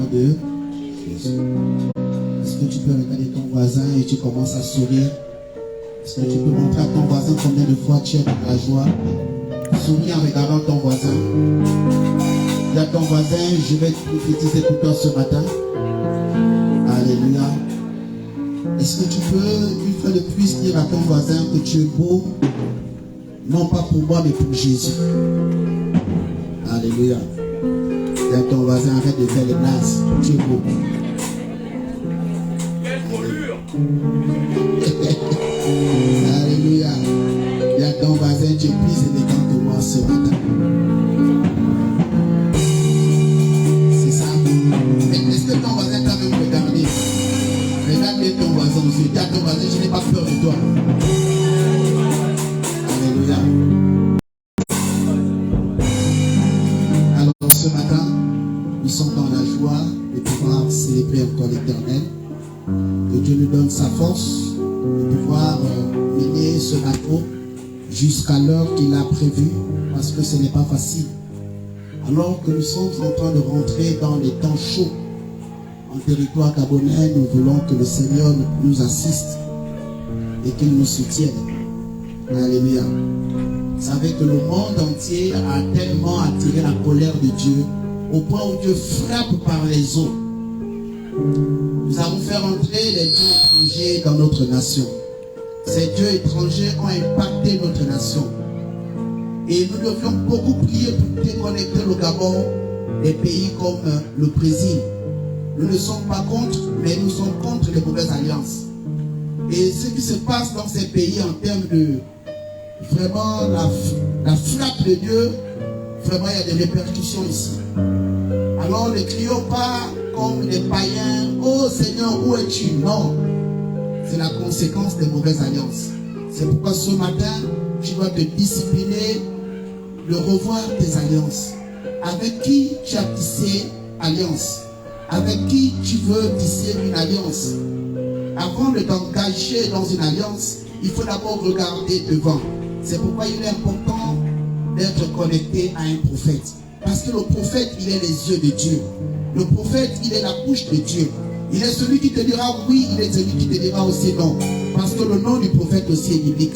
nom de Jésus. Est-ce que tu peux regarder ton voisin et tu commences à sourire? Est-ce que tu peux montrer à ton voisin combien de fois tu es dans la joie? Souris en regardant ton voisin. Dis à ton voisin, je vais prophétiser pour toi ce matin. Alléluia. Est-ce que tu peux, une fois de plus, dire à ton voisin que tu es beau, non pas pour moi, mais pour Jésus. Alléluia. Dis à ton voisin, arrête de faire les nazes. Tu es beau. Quelle moulure. Alléluia. Dis à ton voisin, tu es plus élégant que moi ce matin. C'est ça. Est-ce que ton voisin t'a même regardé? Regarde bien ton voisin aussi. Dis à ton voisin, je n'ai pas peur de toi. Alléluia. Alors ce matin, nous sommes dans la joie de pouvoir célébrer encore l'Éternel. Que Dieu nous donne sa force de pouvoir mener ce bateau jusqu'à l'heure qu'il a prévue, parce que ce n'est pas facile. Alors que nous sommes en train de rentrer dans les temps chauds en territoire gabonais, nous voulons que le Seigneur nous assiste et qu'il nous soutienne. Alléluia. Vous savez que le monde entier a tellement attiré la colère de Dieu au point où Dieu frappe par les eaux. Nous avons fait entrer les dieux étrangers dans notre nation. Ces dieux étrangers ont impacté notre nation. Et nous devions beaucoup prier pour déconnecter le Gabon des pays comme le Brésil. Nous ne sommes pas contre, mais nous sommes contre les mauvaises alliances. Et ce qui se passe dans ces pays en termes de vraiment la frappe de Dieu, vraiment il y a des répercussions ici. Alors ne crions pas comme les païens, oh Seigneur, où es-tu? Non, c'est la conséquence des mauvaises alliances. C'est pourquoi ce matin, tu dois te discipliner de revoir tes alliances. Avec qui tu as tissé alliance? Avec qui tu veux tisser une alliance? Avant de t'engager dans une alliance, il faut d'abord regarder devant. C'est pourquoi il est important d'être connecté à un prophète. Parce que le prophète, il est les yeux de Dieu. Le prophète, il est la bouche de Dieu. Il est celui qui te dira oui, il est celui qui te dira aussi non. Parce que le nom du prophète aussi est biblique.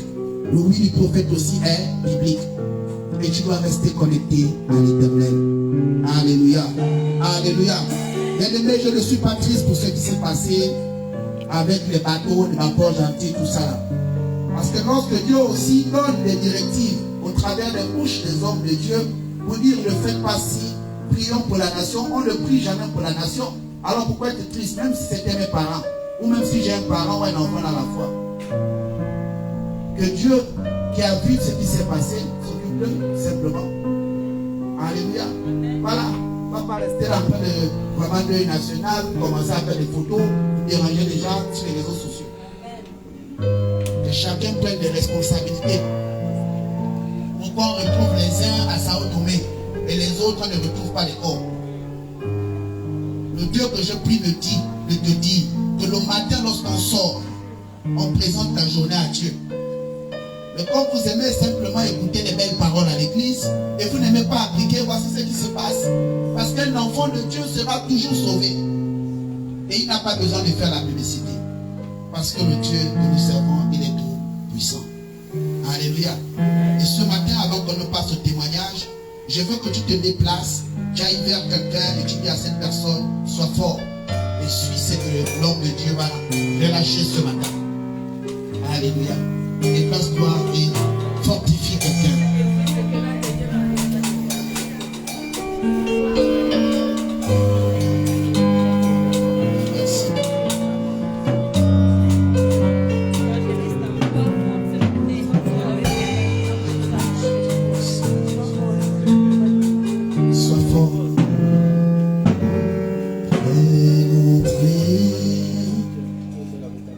Le oui du prophète aussi est biblique. Et tu dois rester connecté à l'Éternel. Alléluia. Alléluia. Bien-aimé, je ne suis pas triste pour ce qui s'est passé avec les bateaux de la Porte Gentille, tout ça. Parce que lorsque Dieu aussi donne des directives au travers des bouches des hommes de Dieu, pour dire ne faites pas si, prions pour la nation, on ne prie jamais pour la nation. Alors pourquoi être triste, même si c'était mes parents, ou même si j'ai un parent ou un enfant dans la foi? Que Dieu qui a vu ce qui s'est passé s'occupe d'eux, simplement. Alléluia. Voilà. On ne va pas rester là en train de vraiment deuil national, commencer à faire des photos, déranger les gens sur les réseaux sociaux. Que chacun prenne des responsabilités. Pourquoi on retrouve les uns à Sao Tomé et les autres ne retrouvent pas les corps? Le Dieu que je prie me dit de te dire que le matin lorsqu'on sort, on présente ta journée à Dieu. Mais quand vous aimez simplement écouter les belles paroles à l'église et vous n'aimez pas appliquer, voici ce qui se passe. Parce qu'un enfant de Dieu sera toujours sauvé. Et il n'a pas besoin de faire la publicité. Parce que le Dieu que nous servons, il est tout puissant. Alléluia. Et ce matin, avant qu'on ne passe au témoignage, je veux que tu te déplaces, tu ailles vers quelqu'un et tu dis à cette personne, sois fort et suis ce que l'homme de Dieu va relâcher ce matin. Alléluia. Déplace-toi et fortifie quelqu'un.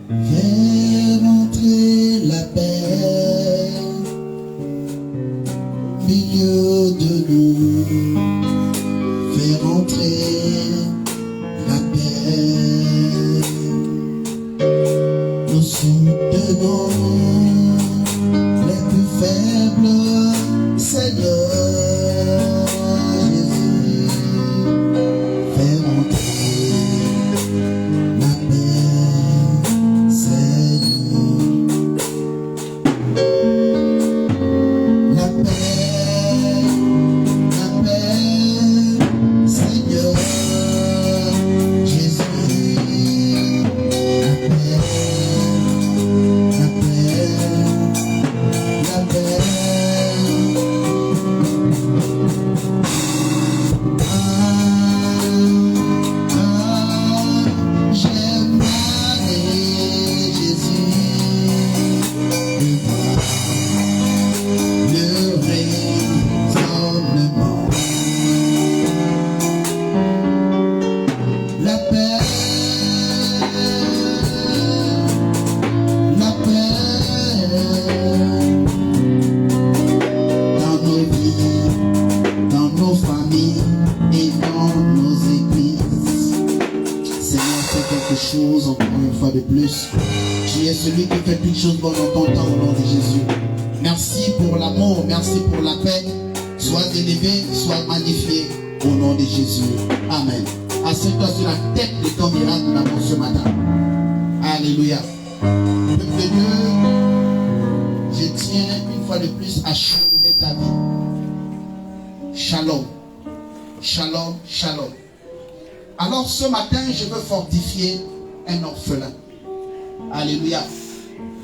Viens montrer la paix. choses encore une fois de plus. Tu es celui qui fait toutes choses bonnes en ton temps au nom de Jésus. Merci pour l'amour, merci pour la paix. Sois élevé, sois magnifié au nom de Jésus. Amen. Assieds-toi sur la tête de ton miracle d'amour ce matin. Alléluia. Peuple de Dieu, je tiens une fois de plus à changer ta vie. Shalom. Shalom, shalom. Alors ce matin, je veux fortifier un orphelin. Alléluia.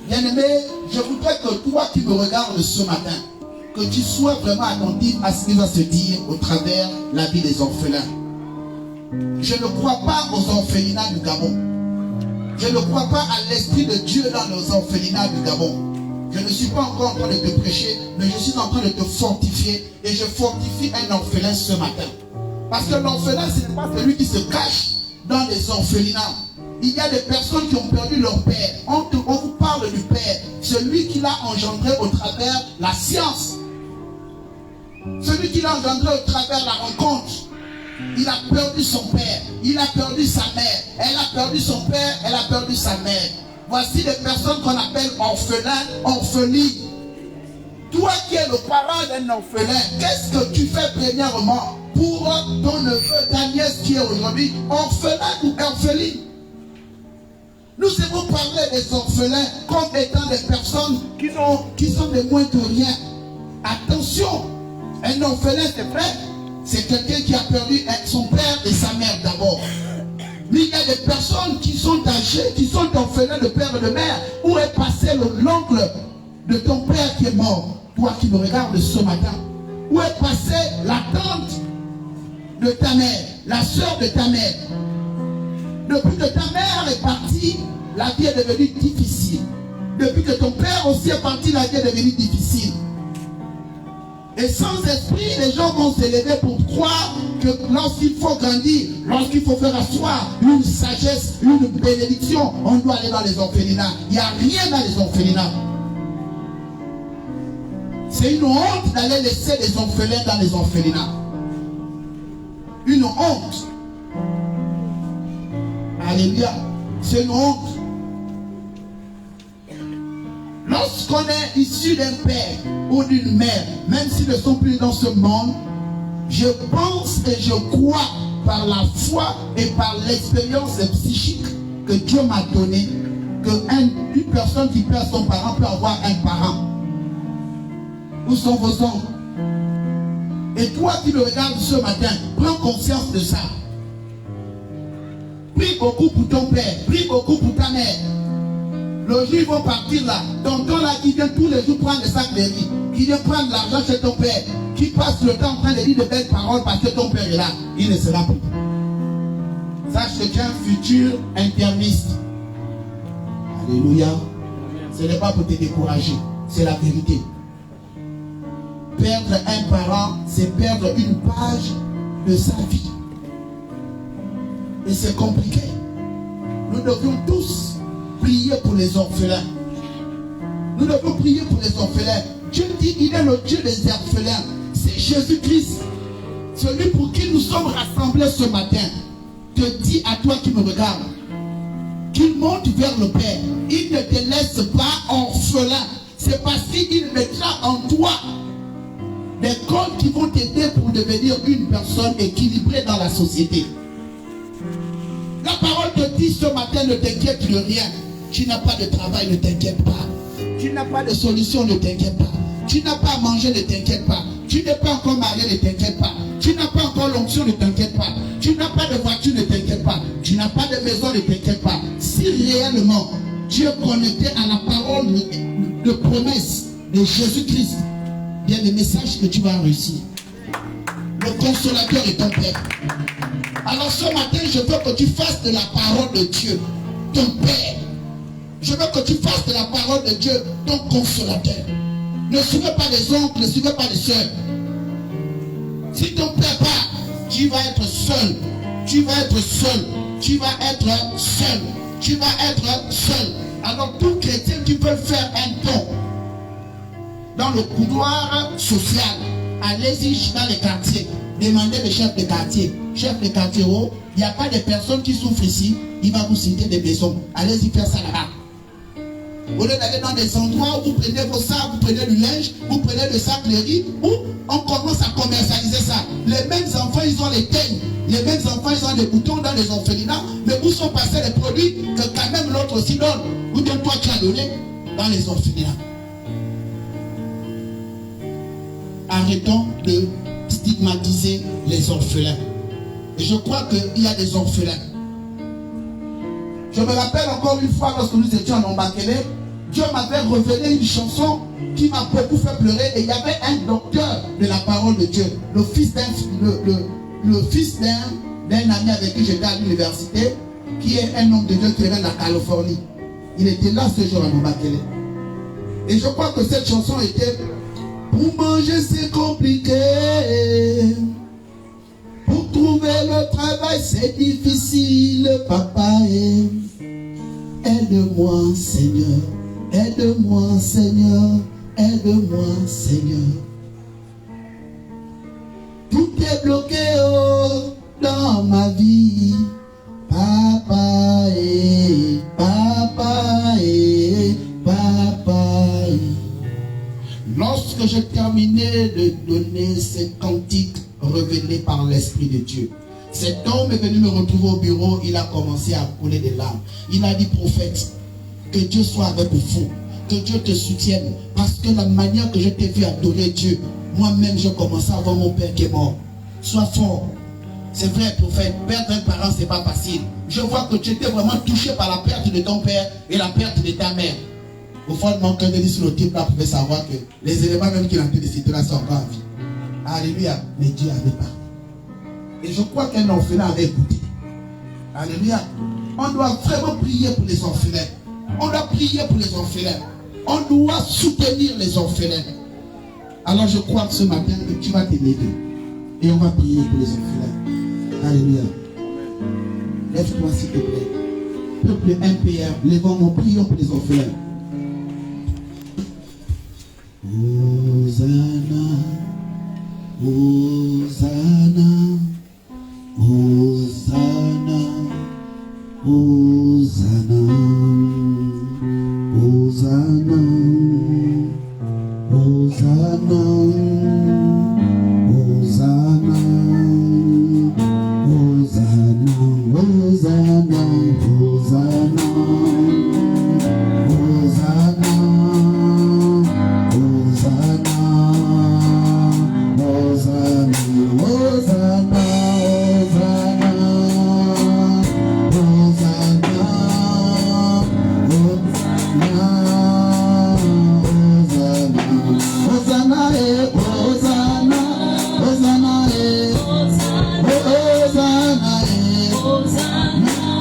Bien-aimé, je voudrais que toi qui me regardes ce matin, que tu sois vraiment attentif à ce qui va se dire au travers la vie des orphelins. Je ne crois pas aux orphelinats du Gabon. Je ne crois pas à l'Esprit de Dieu dans nos orphelinats du Gabon. Je ne suis pas encore en train de te prêcher, mais je suis en train de te fortifier. Et je fortifie un orphelin ce matin. Parce que l'orphelin, ce n'est pas celui qui se cache dans les orphelinats. Il y a des personnes qui ont perdu leur père. On vous parle du père. Celui qui l'a engendré au travers la science. Celui qui l'a engendré au travers la rencontre. Il a perdu son père. Il a perdu sa mère. Elle a perdu son père. Elle a perdu sa mère. Voici des personnes qu'on appelle orphelins, orphelines. Toi qui es le parent d'un orphelin, qu'est-ce que tu fais premièrement pour ton neveu, ta nièce qui est aujourd'hui orphelin ou orpheline? Nous devons parler des orphelins comme étant des personnes qui sont des moins que rien. Attention, un orphelin c'est vrai, c'est quelqu'un qui a perdu son père et sa mère d'abord. Mais il y a des personnes qui sont âgées, qui sont orphelins de père et de mère. Où est passé l'oncle de ton père qui est mort? Toi qui me regardes ce matin. Où est passée la tante de ta mère, la soeur de ta mère? Depuis que ta mère est partie, la vie est devenue difficile. Depuis que ton père aussi est parti, la vie est devenue difficile. Et sans esprit, les gens vont se lever pour croire que lorsqu'il faut grandir, lorsqu'il faut faire asseoir une sagesse, une bénédiction, on doit aller dans les orphelinats. Il n'y a rien dans les orphelinats. C'est une honte d'aller laisser des orphelins dans les orphelinats. Une honte. Alléluia. C'est une honte. Lorsqu'on est issu d'un père ou d'une mère, même s'ils ne sont plus dans ce monde, je pense et je crois par la foi et par l'expérience psychique que Dieu m'a donnée, qu'une personne qui perd son parent peut avoir un parent. Où sont vos oncles? Et toi qui me regardes ce matin, prends conscience de ça. Prie beaucoup pour ton père, prie beaucoup pour ta mère. Le jour ils vont partir là, tonton là qui vient tous les jours prendre des sacs de riz, qui vient prendre l'argent chez ton père, qui passe le temps en train de dire de belles paroles parce que ton père est là, il ne sera plus. Sache que tu es un futur interniste. Alléluia. Ce n'est pas pour te décourager, c'est la vérité. Perdre un parent, c'est perdre une page de sa vie. Et c'est compliqué. Nous devons tous prier pour les orphelins. Nous devons prier pour les orphelins. Dieu dit qu'il est le Dieu des orphelins. C'est Jésus-Christ. Celui pour qui nous sommes rassemblés ce matin te dit à toi qui me regarde qu'il monte vers le Père. Il ne te laisse pas orphelin. C'est parce qu'il mettra en toi des codes qui vont t'aider pour devenir une personne équilibrée dans la société. La parole te dit ce matin, ne t'inquiète de rien. Tu n'as pas de travail, ne t'inquiète pas. Tu n'as pas de solution, ne t'inquiète pas. Tu n'as pas à manger, ne t'inquiète pas. Tu n'es pas encore marié, ne t'inquiète pas. Tu n'as pas encore l'onction, ne t'inquiète pas. Tu n'as pas de voiture, ne t'inquiète pas. Tu n'as pas de maison, ne t'inquiète pas. Si réellement tu es connecté à la parole de promesse de Jésus-Christ, bien le message que tu vas réussir. Le consolateur est ton Père. Alors ce matin, je veux que tu fasses de la parole de Dieu ton Père. Je veux que tu fasses de la parole de Dieu ton consolateur. Ne suivez pas les oncles, ne suivez pas les soeurs. Si ton père part, tu vas être seul. Tu vas être seul. Tu vas être seul. Tu vas être seul. Alors tout chrétien qui peut faire un don dans le couloir social, allez-y dans les quartiers. Demandez le chef de quartier. Chef de quartier, oh, il n'y a pas de personnes qui souffrent ici. il va vous citer des maisons. Allez-y faire ça là-bas. Au lieu d'aller dans des endroits où vous prenez vos sacs, vous prenez du linge, vous prenez le sac de riz, où on commence à commercialiser ça. Les mêmes enfants, ils ont les teignes. Les mêmes enfants, ils ont des boutons dans les orphelinats. Mais où sont passés les produits que quand même l'autre aussi donne? Ou bien toi tu as donné dans les orphelinats. Arrêtons de stigmatiser les orphelins. Et je crois qu'il y a des orphelins. Je me rappelle encore une fois lorsque nous étions en Ombakele, Dieu m'avait révélé une chanson qui m'a beaucoup fait pleurer. Et il y avait un docteur de la parole de Dieu, le fils d'un ami avec qui j'étais à l'université, qui est un homme de Dieu qui vient de la Californie. Il était là ce jour à Ombakele. Et je crois que cette chanson était: pour manger c'est compliqué, pour trouver le travail c'est difficile, papa. Aide-moi Seigneur, aide-moi Seigneur, aide-moi Seigneur. Tout est bloqué dans ma vie, papa papa papa. Lorsque j'ai terminé de donner ces cantiques révélés par l'Esprit de Dieu, cet homme est venu me retrouver au bureau. Il a commencé à couler des larmes. Il a dit: prophète, que Dieu soit avec vous, que Dieu te soutienne, parce que la manière que je t'ai vu adorer Dieu, moi-même j'ai commencé à voir mon père qui est mort. Sois fort. C'est vrai, prophète, perdre un parent c'est pas facile. Je vois que tu étais vraiment touché par la perte de ton père et la perte de ta mère. Au fond de mon cœur, je dis: sur le type là pouvait savoir que les éléments même qu'il a en train de citer là sont encore en vie. Alléluia. Mais Dieu avait parlé. Et je crois qu'un orphelin avait écouté. Alléluia. On doit vraiment prier pour les orphelins. On doit prier pour les orphelins. On doit soutenir les orphelins. Alors je crois que ce matin que tu vas te lever. Et on va prier pour les orphelins. Alléluia. Lève-toi s'il te plaît. Peuple impérial, levons-nous, prions pour les orphelins. Hosanna, Hosanna, Hosanna, Hosanna, Hosanna, Hosanna, Hosanna, Hosanna, Hosanna, Hosanna. Hosanna,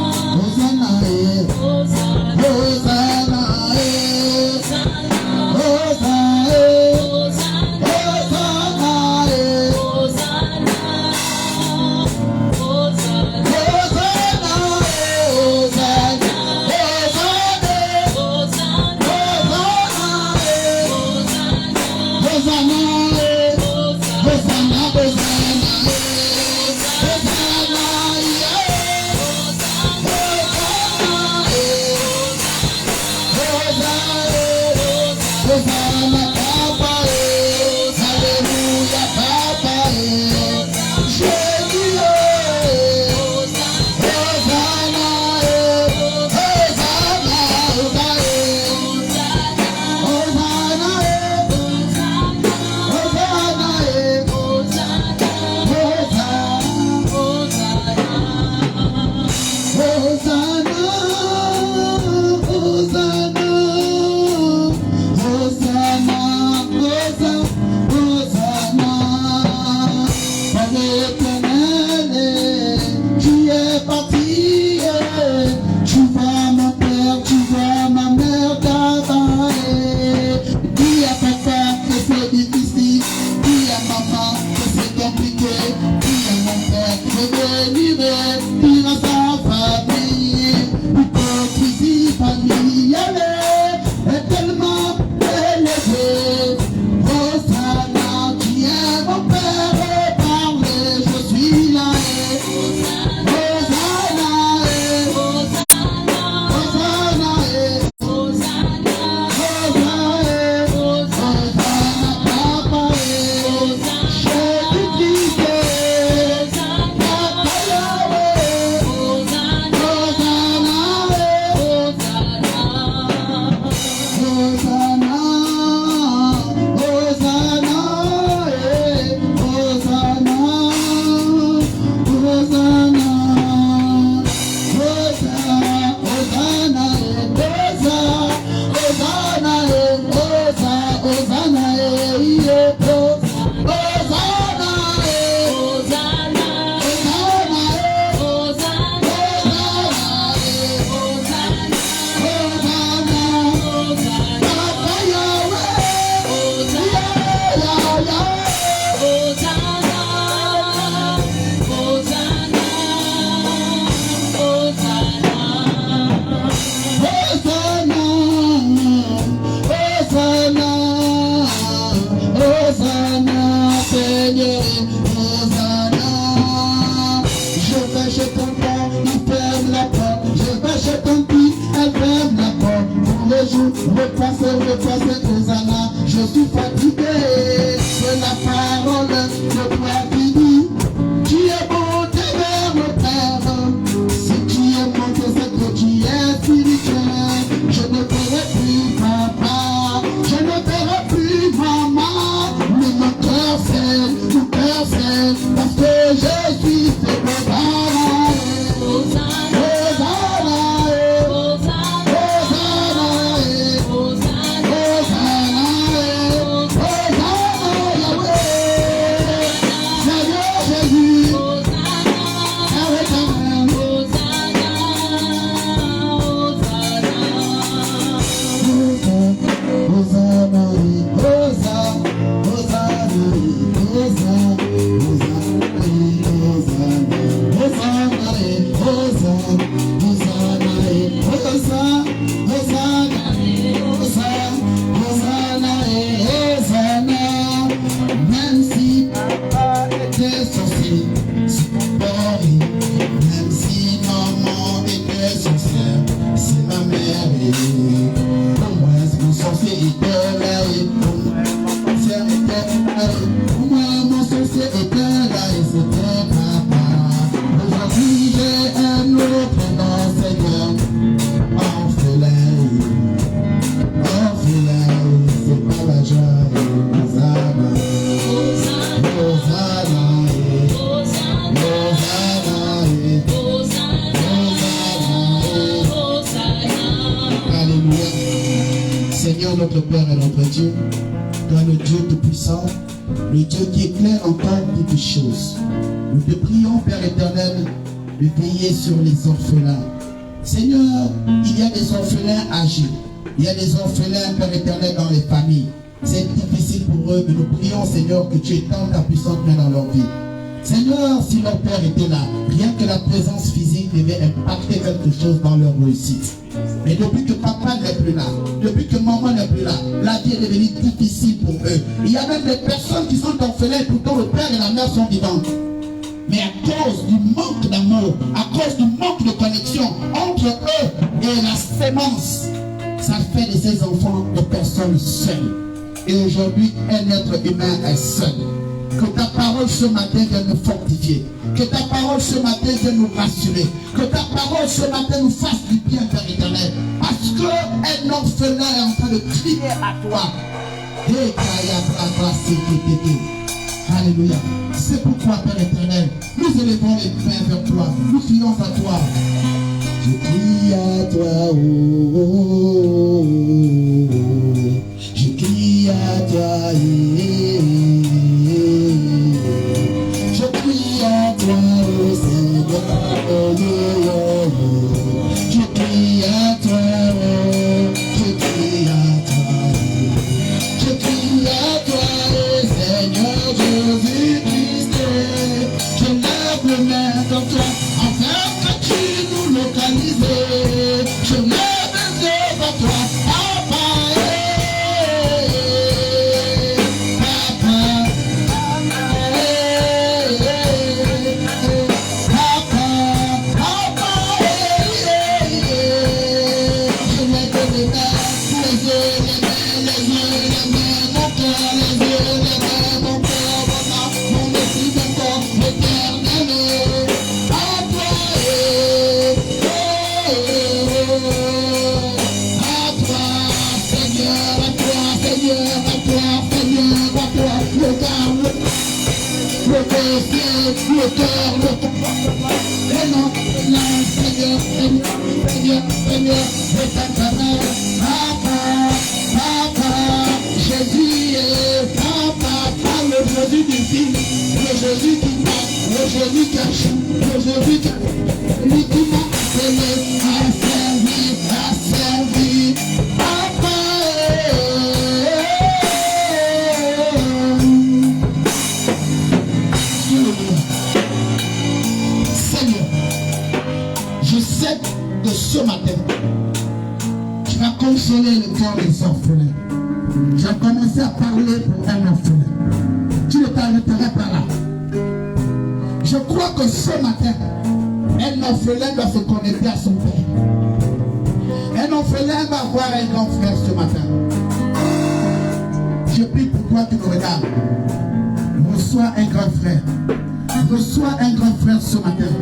ton temps, il ferme la porte. Je vais chez ton fils, elle ferme la porte. Pour le jour, repasser, Hosanna. Je suis fatigué de la parole de toi qui dit, tu es bon, tu es vers le Père. Si tu es bon, c'est que tu es spirituel. Je ne ferai plus papa, je ne ferai plus maman. Mais mon cœur fait, parce que je suis fait notre Père et notre Dieu, toi le Dieu tout-puissant, le Dieu qui éclaire encore toutes choses. Nous te prions, Père éternel, de veiller sur les orphelins. Seigneur, il y a des orphelins âgés, il y a des orphelins, Père éternel, dans les familles. C'est difficile pour eux, mais nous prions, Seigneur, que tu étendes ta puissante main dans leur vie. Seigneur, si leur Père était là, rien que la présence physique devait impacter quelque chose dans leur réussite. Mais depuis que papa n'est plus là, depuis que maman n'est plus là, la vie est devenue difficile pour eux. Il y a même des personnes qui sont orphelines, pourtant le père et la mère sont vivants. Mais à cause du manque d'amour, à cause du manque de connexion entre eux et la sémence, ça fait de ces enfants des personnes seules. Et aujourd'hui, un être humain est seul. Que ta parole ce matin vienne nous fortifier. Que ta parole ce matin vienne nous rassurer. Que ta parole ce matin nous fasse du bien, Père éternel. Parce qu'un orphelin est en train de crier à toi. Alléluia. C'est pourquoi, Père éternel, nous élevons les mains vers toi. Nous crions à toi. Je crie à toi, oh, oh, oh, oh. Je crie à toi, je crie à toi, oh Seigneur, oh, oh, oh, oh. Je crie à toi, oh, je crie à toi, je crie à toi, oh Seigneur Jésus-Christ. Je lève les mains dans toi, afin que tu nous localises. Je lève les yeux vers toi, Papa. Le cœur, le comportement, et non, Seigneur, Seigneur, Papa, Jésus est Papa, le Jésus du Fils, le Jésus qui parle, le Jésus qui agit, le Jésus qui lui qui m'a appelé à servir, Papa. Seigneur, je sais que ce matin, tu vas consoler le cœur des orphelins. Tu as commencé à parler pour un orphelin. Tu ne t'arrêteras pas là. Je crois que ce matin, Un orphelin doit se connecter à son père. Un orphelin va avoir un grand frère ce matin. Je prie pour toi qui me regardes. Reçois un grand frère. Reçois un grand frère ce matin.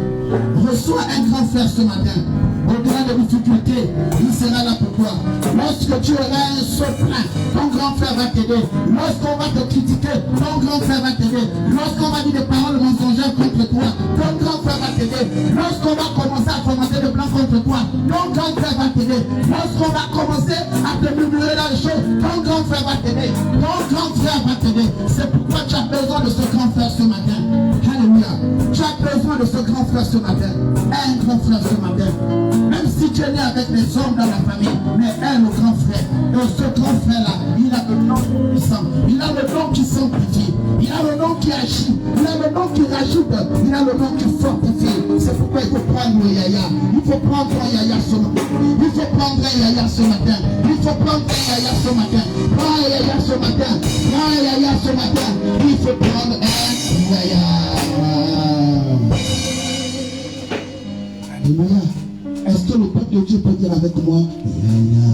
Reçois un grand frère ce matin. Au-delà des difficultés, il sera là pour toi. Lorsque tu auras un seul plein, ton grand frère va t'aider. Lorsqu'on va te critiquer, ton grand frère va t'aider. Lorsqu'on va dire des paroles mensongères contre toi, ton grand frère va t'aider. Lorsqu'on va commencer à commencer des plans contre toi, ton grand frère va t'aider. Lorsqu'on va commencer à te murmurer dans les choses, ton grand frère va t'aider. Ton grand frère va t'aider. C'est pourquoi tu as besoin de ce grand frère ce matin. Alléluia. Tu as besoin de ce grand frère ce matin. Un grand frère ce matin. Même si tu es né avec les hommes dans la famille, mais un le grand frère. Et ce grand frère-là, il a le nom puissant. Il a le nom qui sanctifie. Il a le nom qui agit. Il a le nom qui rajoute. Il a le nom qui fortifie. C'est pourquoi il faut prendre le yaya. Il faut prendre un yaya ce matin. Il faut prendre un yaya ce matin. Il faut prendre un yaya ce matin. Prends un yaya ce matin. Prends un yaya ce matin. Il faut prendre un yaya. Alléluia. Est-ce que le peuple de Dieu peut dire avec moi Yaya?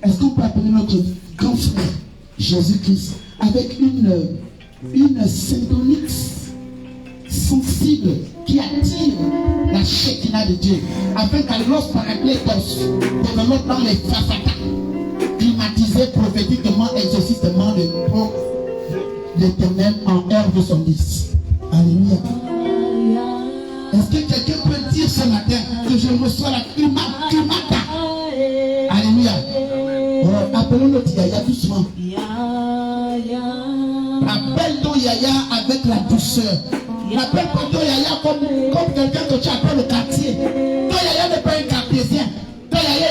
Est-ce qu'on peut appeler notre grand frère Jésus-Christ avec une syntonique sensible qui attire la Shekinah de Dieu, afin qu'alors Paraclétos développe dans les fafata, climatisé prophétiquement, exorcistement de l'Éternel en R210. Alléluia. Est-ce que quelqu'un peut dire ce matin que je reçois la climata? Alléluia. Appelons notre Yaya doucement. Appelle ton Yaya avec la douceur. N'appelle pas ton Yaya comme quelqu'un que tu appelles au quartier. Ton Yaya n'est pas un cartésien. Ton Yaya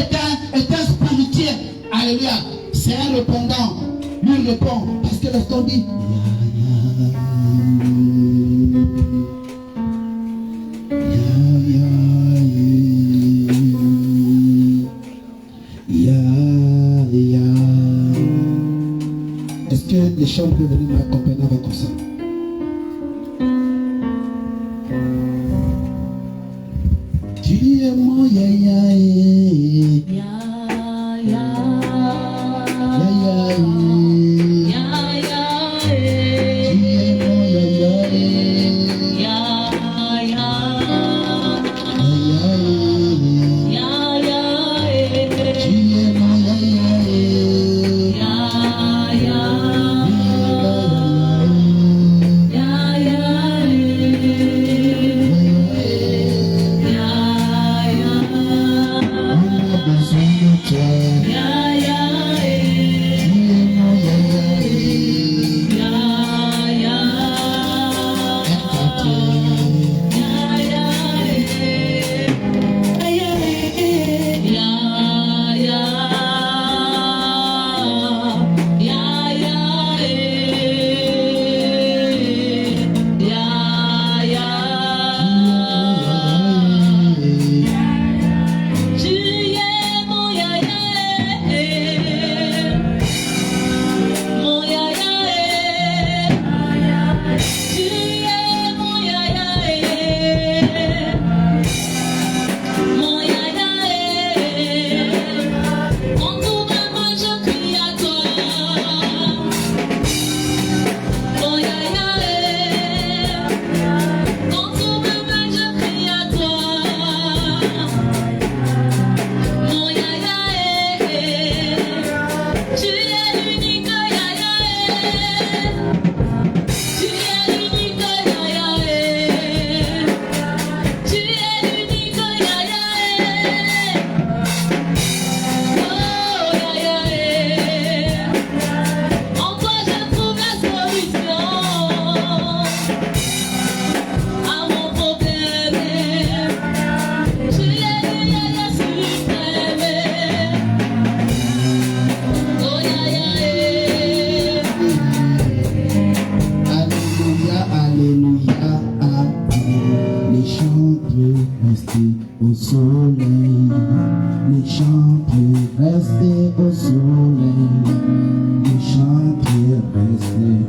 est un spirituel. Alléluia. C'est un répondant. Lui répond. Parce que lorsqu'on dit est-ce que les chants peuvent venir m'accompagner avec ça? Tu es mon yaya,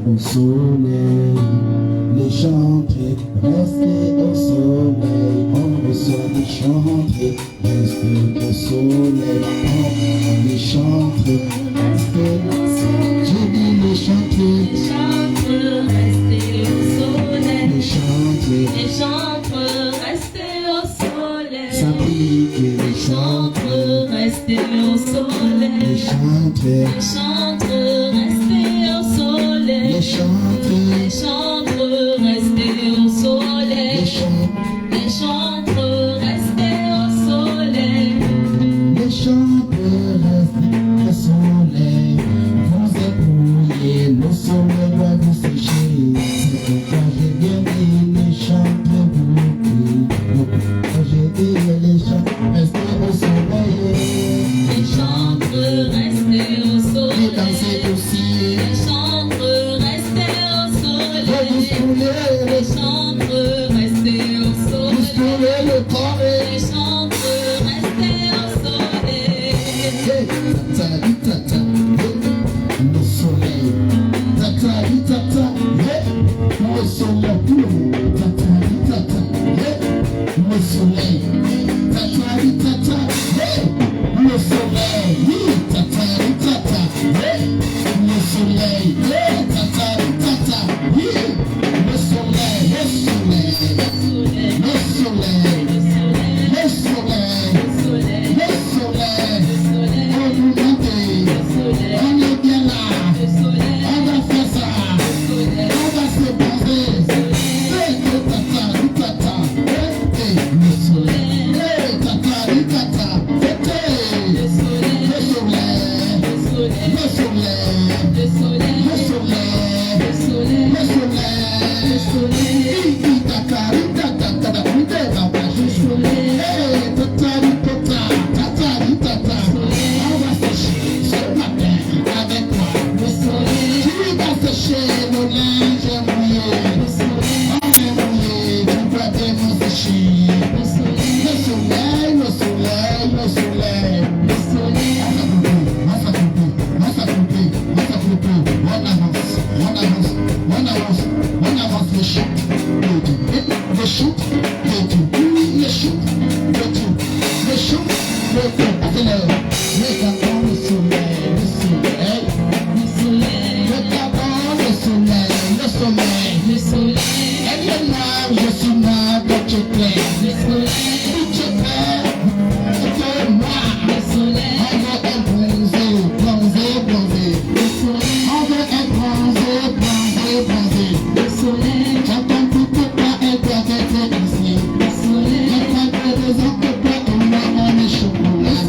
au soleil, les gens rester chantres, restez au soleil. Les chantres, restez au soleil. les chantres, Les chantres, restez au soleil. les chantres, Les chantres, restez au soleil. les chantres restent au soleil. Vous ébrouillez, le soleil doit vous sécher. C'est pourquoi j'ai bien dit les chantres beaucoup. Pourquoi j'ai dit les chantres restez au soleil. Les chantres, restez au Et soleil. dansez aussi. Les chantres, restez au Vous soleil. soulez Les chantres, restez au vous soleil. soulez le corps. Les chantres, restez au soleil. Hey, tata, tata, le soleil. Tata, tata, le soleil. Tout le monde. Tata, tata, le soleil. Tata, tata, le soleil. Tata, tata, le soleil. Tata, tata, le soleil. Le soleil. Le soleil. Le soleil. Le soleil. On nous monte. On est bien là. On va faire ça. On va se poser. Tata, tata, le soleil. Tata, tata, le soleil. Le soleil. Le soleil. Le soleil. Le soleil. Tata, tata, tata, on va sécher ce matin avec toi. Tu vas sécher le linge mouillé. On est mouillé, tu dois bien sécher. Le soleil, le soleil, le soleil. On s'accroupit, on avance, on avance, on avance, on avance le chute, le chute, le tout, le chute, le tout, le chute, le tout. Regardons le soleil, le soleil, regardons le soleil, le soleil, Le soleil, elle est noire, je suis noir, toi tu es clair, le soleil, tu es clair, tu es noir. le soleil, On veut être bronzé, bronzé, bronzé. le soleil, On veut être bronzé, bronzé, bronzé. le soleil, J'entends tout que toi, elle doit être ici. le soleil, Il n'y a pas de raison que toi et moi, on est chocolat.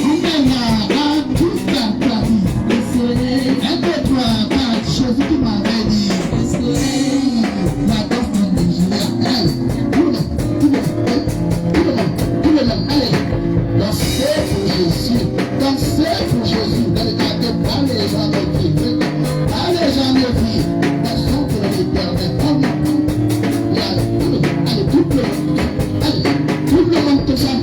On est là à toute ta vie. le soleil, Un peu toi, pas de choses que tu m'avais dit. le soleil, La danse de Nigeria, allez, tout le monde, allez. Dansez pour Jésus, dansez pour Jésus. Ne regardez pas les gens de Dieu, pas les gens de vie. Dansons pour l'Éternel. Allez, tout le monde, allez, tout le monde tout ça.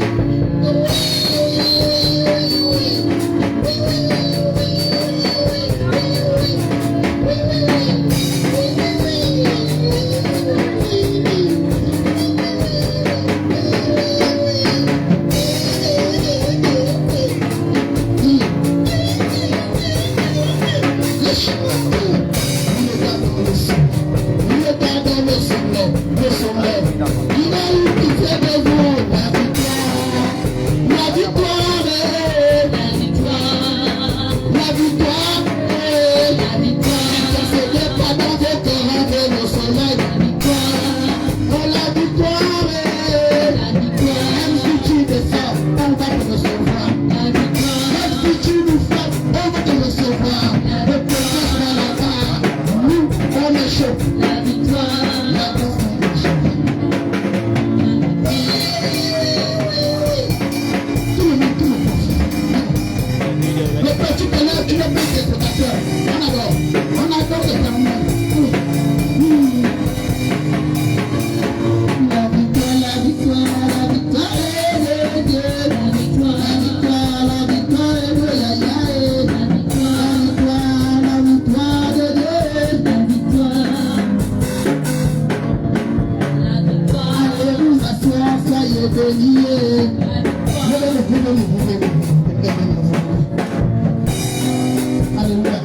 Alléluia.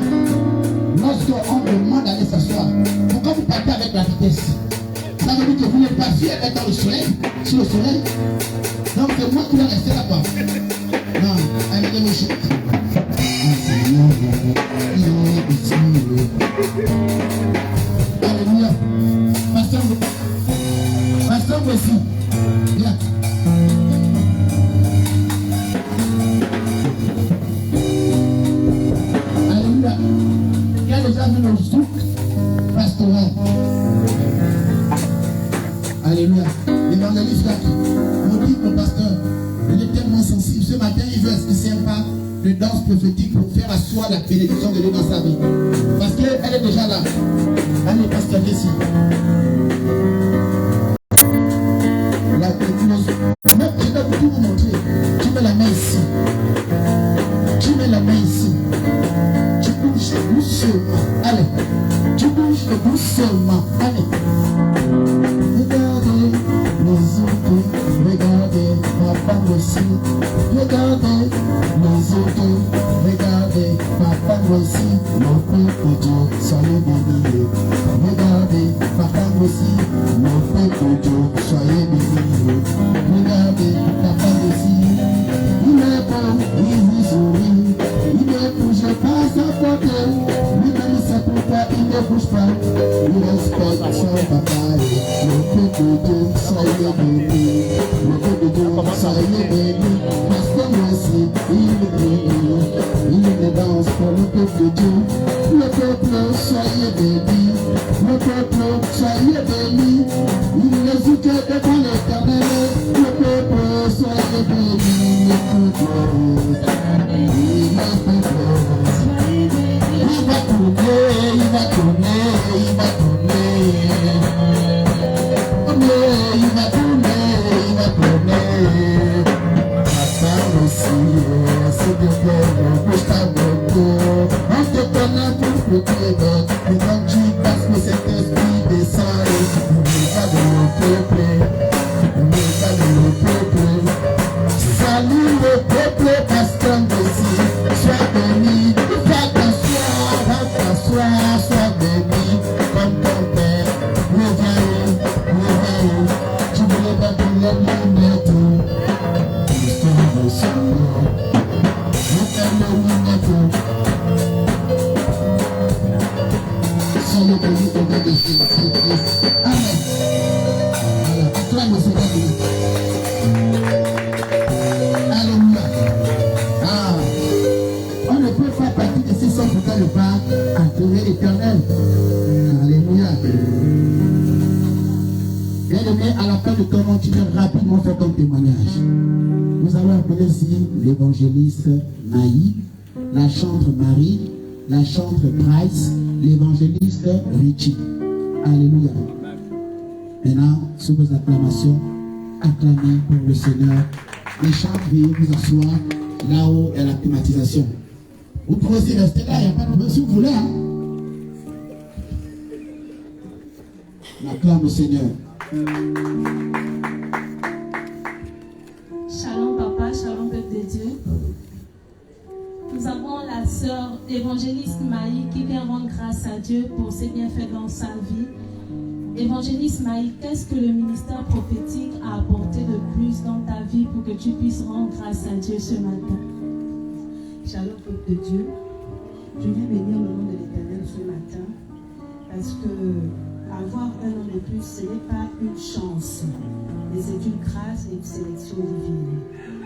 Lorsqu'on demande d'aller s'asseoir, pourquoi vous partez avec la vitesse? Ça veut dire que vous n'êtes pas fier d'être dans le soleil, sur le soleil. Donc c'est moi qui dois rester là-bas. Non, allez, les méchants. Alléluia. Pasteur aussi. Viens. Alléluia. Qui a déjà vu le souk pastoral? Alléluia. L'évangéliste là, on dit au pasteur, il est tellement sensible. Ce matin, il veut un spécial pas de danse prophétique pour faire asseoir la bénédiction de Dieu dans sa vie. Parce qu'elle est déjà là. Allez, pasteur, ici. La bénédiction. Je vais vous montrer. Tu mets la main ici. Tu mets la main ici. Tu bouges doucement. Allez. Tu bouges doucement. Allez. Regardez les autres. Regardez ma femme aussi. Regardez les autres. Regardez ma femme aussi. Mon peuple Dieu, soyez bénis. Regardez ma femme aussi. Mon peuple Dieu, soyez bénis. Regardez ma femme aussi. Il est bon, il sourit. Il ne bouge pas sa côté. Lui-même sait pourquoi il ne bouge pas. Il respecte son papa. Le peuple Dieu, soyez bénis. Le peuple Dieu, soyez bénis. Parce que moi aussi, il brille. Il ne danse pour le peuple Dieu. Le peuple, soyez bénis. Le peuple, soyez bénis. Il n'hésite que devant l'éternel. Le peuple, soyez bénis. Le peuple, il va tourner, il va tourner, il va tourner. Il va tourner, il va tourner. Ma femme aussi, c'est de faire le bouche. On te connaît pour le Québec. Mais quand tu passes, mais cet esprit descend. Regarde le peuple. Regarde le peuple. Salut le peuple, pasteur aussi. Sois béni. Va t'asseoir, sois béni. Comme ton père. Reviens. Tu voulais pas que la lunette. Je ferme le lunette. Sans le béni de Dieu. Amen. Voilà, acclame le Seigneur. Alléluia. On ne peut pas partir de ces sons pour ne pas adorer l'Éternel. Alléluia. Bien-aimé, à la fin de ton nom, tu viens rapidement faire ton témoignage. Nous allons appeler ici l'évangéliste Maï, la chantre Marie, la chantre Price, l'évangéliste Richie. Alléluia. Maintenant, sous vos acclamations, acclamez pour le Seigneur. Les chantres, veuillez vous asseoir là-haut est la climatisation. Vous pouvez aussi rester là, il n'y a pas de problème si vous voulez. Hein? On acclame le Seigneur. Shalom papa, shalom peuple de Dieu. Nous avons la sœur évangéliste Maï qui vient rendre grâce à Dieu pour ses bienfaits dans sa vie. Évangéliste Maï, qu'est-ce que le ministère prophétique a apporté de plus dans ta vie pour que tu puisses rendre grâce à Dieu ce matin? Shalom peuple de Dieu. Je viens bénir le nom de l'Éternel ce matin parce que avoir un an de plus, ce n'est pas une chance, mais c'est une grâce et une sélection divine.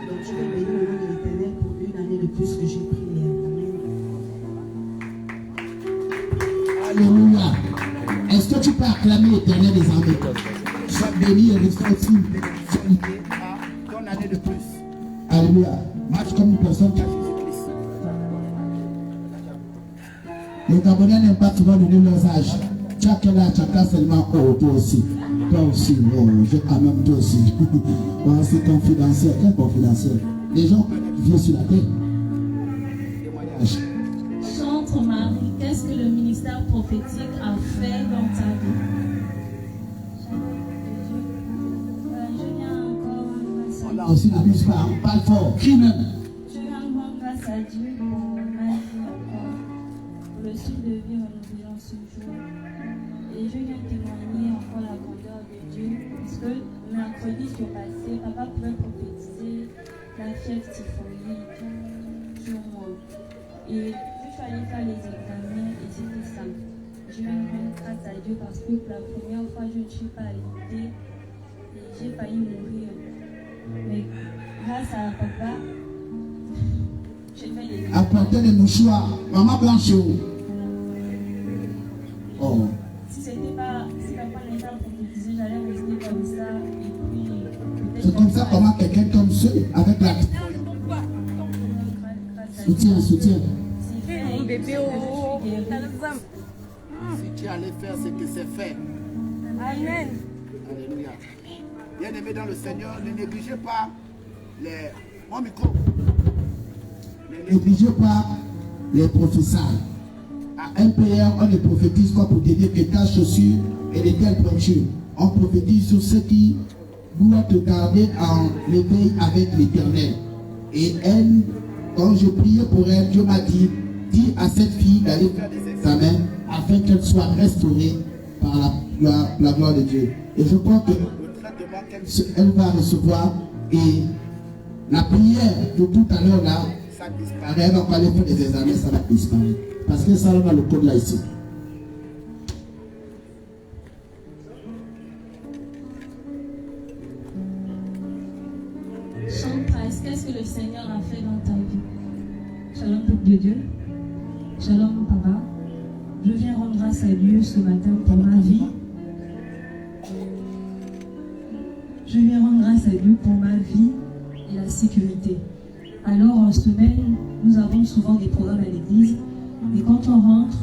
Donc je vais bénir le nom de l'Éternel pour une année de plus que j'ai prié. Amen. Alléluia. Est-ce que tu peux acclamer l'Éternel des armées? Sois béni et restauratif. Ton année de plus. Alléluia. Marche comme une personne qui a les Gabonais n'aiment pas souvent donner leurs âges. Tu as quel âge? Tu as seulement toi aussi. Toi aussi, oh, je quand même toi aussi. Oh, c'est confidentiel. Quel confidentiel? Les gens vivent sur la terre. Chantre Marie, qu'est-ce que le ministère prophétique a fait dans ta vie? Je viens encore rendre grâce à On a aussi la musique, parle fort, crie même. Je viens rendre grâce à Dieu pour ma vie encore, pour le style de vie renouvelé ce jour. Et je viens témoigner encore la grandeur de Dieu, mercredi sur passé, papa pouvait prophétiser la fièvre typhoïde sur moi. Et je suis allée faire les examens et c'était ça. Je vais rendre grâce à Dieu parce que pour la première fois, je ne suis pas alitée et j'ai failli mourir. Mais grâce à papa, j'ai fait les examens. Apportez les mouchoirs. Maman Blanche. Oh. Si papa n'avait pas prophétisé, j'allais rester comme ça et puis peut-être. C'est comme ça comment quelqu'un tombe seul avec la. Soutien. Si tu allais faire ce que c'est fait. Amen. Alléluia. Bien-aimés dans le Seigneur, ne négligez pas mon micro. Ne négligez pas les prophéties. À MPR, on ne prophétise pas pour te dire que ta chaussure est de telle pointure. On prophétise sur ce qui doit te garder en éveil avec l'Éternel. Et elle, quand je priais pour elle, Dieu m'a dit, dis à cette fille d'aller faire des examens afin qu'elle soit restaurée par la gloire de Dieu. Et je crois qu'elle va recevoir. Et la prière de tout à l'heure là, elle va aller faire des examens, ça va disparaître. Parce que ça, on a le code là ici. Chantraise, qu'est-ce que le Seigneur a fait dans ta vie? Shalom peuple de Dieu. Shalom papa. Je viens rendre grâce à Dieu ce matin pour ma vie. Je viens rendre grâce à Dieu pour ma vie et la sécurité. Alors en semaine, nous avons souvent des programmes à l'église. Et quand on rentre,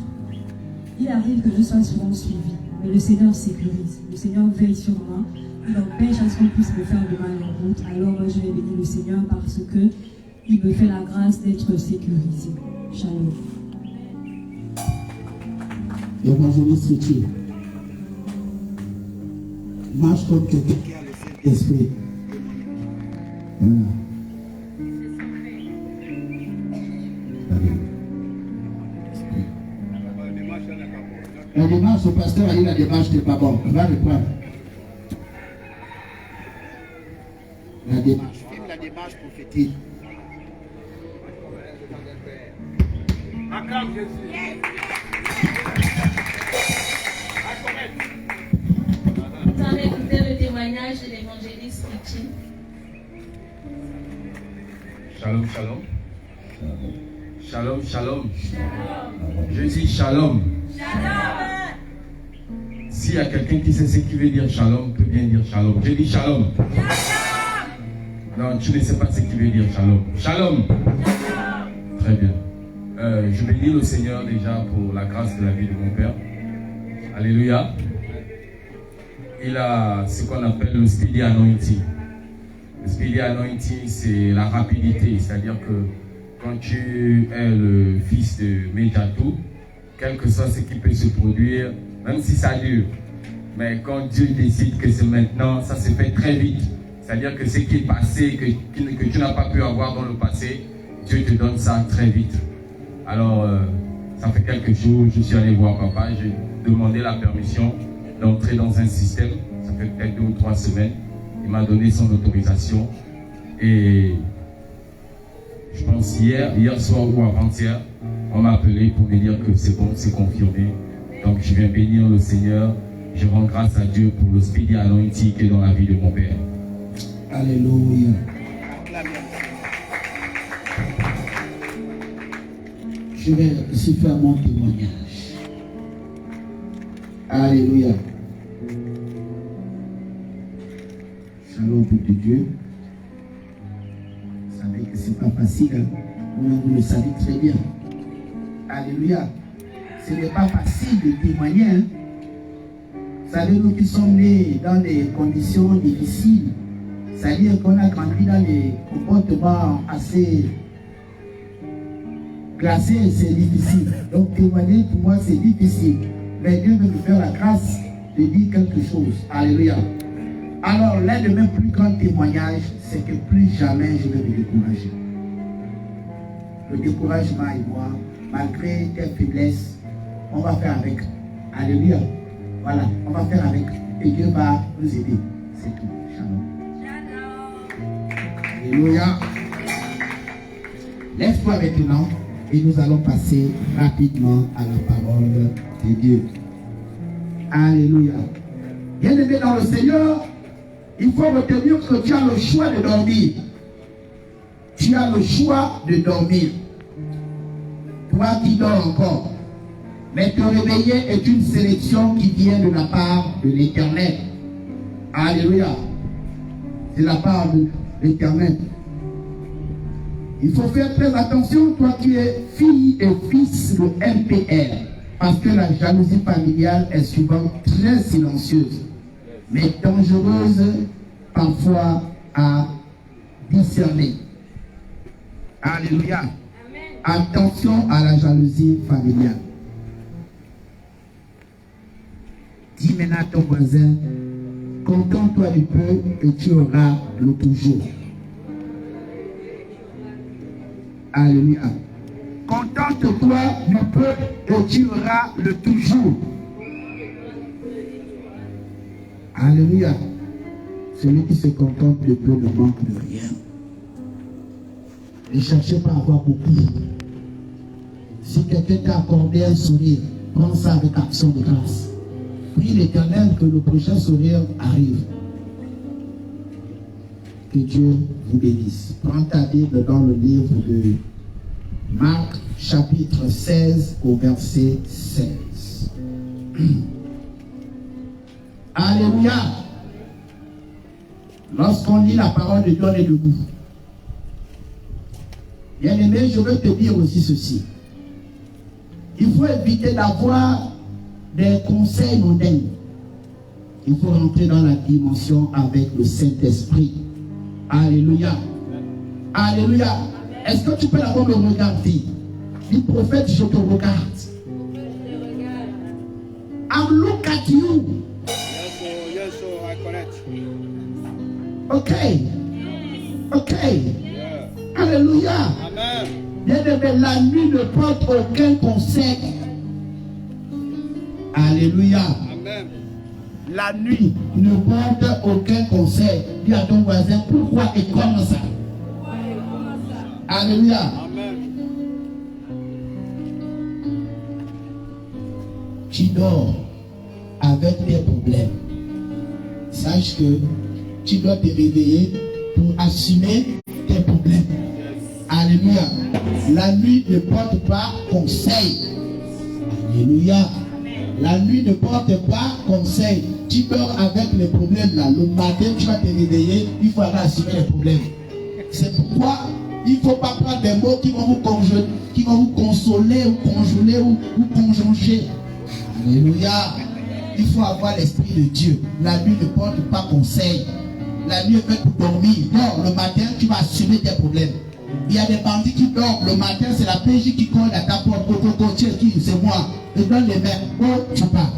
il arrive que je sois souvent suivi. Mais le Seigneur sécurise. Le Seigneur veille sur moi. Il empêche à ce qu'on puisse me faire du mal en route. Alors moi, je vais bénir le Seigneur parce que il me fait la grâce d'être sécurisé. Shalom. Évangéliste Richie. Marche comme quelqu'un qui a le Saint-Esprit. Voilà. La démarche, le pasteur a dit la démarche n'est pas bonne. On va reprendre. La démarche. Vive la démarche prophétique. Acclame Jésus. Vous avez écouté le témoignage de l'évangéliste Richie. Shalom, shalom. Shalom, shalom. Je dis shalom. S'il y a quelqu'un qui sait ce qui veut dire shalom, peut bien dire shalom. Je dis shalom. Non, tu ne sais pas ce qui veut dire shalom. Shalom. Très bien. Je bénis le Seigneur déjà pour la grâce de la vie de mon père. Alléluia. Il a ce qu'on appelle le speedy anointing. Le speedy anointing, c'est la rapidité. C'est-à-dire que quand tu es le fils de Méjatou, quel que soit ce qui peut se produire, même si ça dure, mais quand Dieu décide que c'est maintenant, ça se fait très vite. C'est-à-dire que ce qui est passé, que tu n'as pas pu avoir dans le passé, Dieu te donne ça très vite. Alors, ça fait quelques jours, je suis allé voir papa, j'ai demandé la permission d'entrer dans un système. Ça fait peut-être 2 ou 3 semaines. Il m'a donné son autorisation. Et je pense hier soir ou avant-hier, on m'a appelé pour me dire que c'est bon, c'est confirmé. Donc je viens bénir le Seigneur. Je rends grâce à Dieu pour le speedy anointing qui est dans la vie de mon père. Alléluia. Je vais aussi faire mon témoignage. Alléluia. Shalom, peuple de Dieu. Vous savez que ce n'est pas facile. Hein? Vous le savez très bien. Alléluia. Ce n'est pas facile de témoigner. Hein? Vous savez, nous qui sommes nés dans des conditions difficiles, c'est-à-dire qu'on a grandi dans des comportements assez glacés, c'est difficile. Donc témoigner pour moi c'est difficile. Mais Dieu veut me faire la grâce de dire quelque chose. Alléluia. Alors l'un de mes plus grands témoignages, c'est que plus jamais je vais me décourager. Le découragement et moi, malgré tes faiblesses, on va faire avec. Alléluia. Voilà, on va faire avec. Et Dieu va nous aider. C'est tout. Shalom. Alléluia. Lève-toi maintenant et nous allons passer rapidement à la parole de Dieu. Alléluia. Bien-aimé dans le Seigneur, il faut retenir que tu as le choix de dormir. Tu as le choix de dormir. Toi qui dors encore. Mais te réveiller est une sélection qui vient de la part de l'Éternel. Alléluia. C'est la part de l'Éternel. Il faut faire très attention, toi qui es fille et fils de MPR, parce que la jalousie familiale est souvent très silencieuse, mais dangereuse parfois à discerner. Alléluia. Attention à la jalousie familiale. Dis maintenant à ton voisin, contente-toi du peu et tu auras le toujours. Alléluia. Contente-toi du peu et tu auras le toujours. Alléluia. Celui qui se contente de peu ne manque de rien. Ne cherchez pas à avoir beaucoup. Si quelqu'un t'a accordé un sourire, prends ça avec action de grâce. Prie l'Éternel que le prochain sourire arrive. Que Dieu vous bénisse. Prends ta Bible dans le livre de Marc, chapitre 16, au verset 16. Alléluia. Lorsqu'on lit la parole de Dieu, on est debout. Bien-aimé, je veux te dire aussi ceci. Il faut éviter d'avoir des conseils mondains. Il faut rentrer dans la dimension avec le Saint-Esprit. Alléluia. Alléluia. Est-ce que tu peux d'abord me regarder? Dis, prophète, je te regarde. I'm look at you. Yes, sir, I connect. Ok. Ok. Yeah. Alléluia. Amen. Bien-aimé, la nuit ne porte aucun conseil. Alléluia. Amen. La nuit ne porte aucun conseil. Dis à ton voisin, pourquoi et comment ça? Alléluia. Amen. Tu dors avec tes problèmes. Sache que tu dois te réveiller pour assumer tes problèmes. Alléluia. La nuit ne porte pas conseil. Alléluia. La nuit ne porte pas conseil. Tu dors avec les problèmes là. Le matin, tu vas te réveiller. Il faut aller assumer les problèmes. C'est pourquoi il ne faut pas prendre des mots qui vont vous consoler ou conjoler ou conjoncter. Alléluia. Il faut avoir l'esprit de Dieu. La nuit ne porte pas conseil. La nuit est faite pour dormir. Non, le matin, tu vas assumer tes problèmes. Il y a des bandits qui dorment. Le matin, c'est la PJ qui cogne à ta porte. C'est moi. Et donne les mains. Oh, tu pars.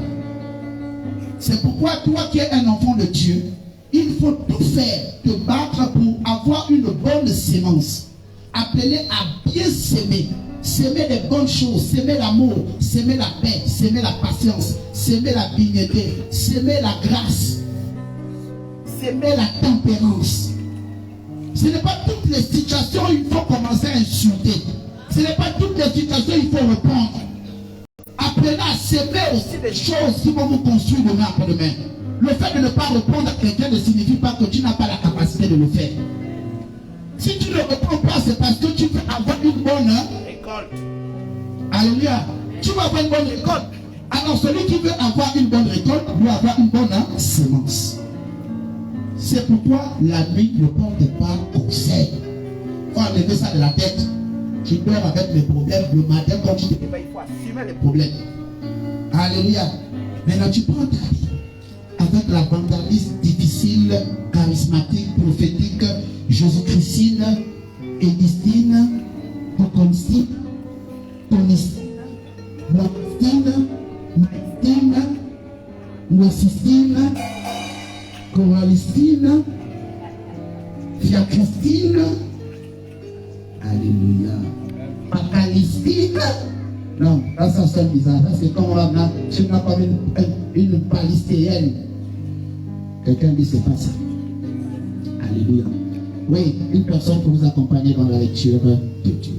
C'est pourquoi toi qui es un enfant de Dieu, il faut tout faire, te battre pour avoir une bonne sémence. Appelé à bien s'aimer. S'aimer les bonnes choses, s'aimer l'amour, s'aimer la paix, s'aimer la patience, s'aimer la dignité, s'aimer la grâce, s'aimer la tempérance. Ce n'est pas toutes les situations où il faut commencer à insulter. Ce n'est pas toutes les situations où il faut répondre. Apprenez à s'aimer aussi des choses qui vont vous construire demain après-demain. Le fait de ne pas répondre à quelqu'un ne signifie pas que tu n'as pas la capacité de le faire. Si tu ne réponds pas, c'est parce que tu veux avoir une bonne récolte. Alléluia. Tu vas avoir une bonne récolte. Alors celui qui veut avoir une bonne récolte doit avoir une bonne semence. C'est pourquoi la nuit ne porte pas conseil. Il faut enlever ça de la tête. Tu dors avec les problèmes. Le matin, quand tu te réveilles, il faut assumer les problèmes. Alléluia. Maintenant, tu prends ta vie avec la vandaliste difficile, charismatique, prophétique, Jésus-Christine, Augustine, Constantine, Tonistine, Martine, Martine, Noissistine, Coralistine, Fia Christine, Alléluia, Pacalistine. Non, là ça sonne bizarre. Ça c'est comme tu n'as pas une palistéenne. Quelqu'un dit c'est pas ça. Alléluia. Oui, une personne pour vous accompagner dans la lecture de Dieu.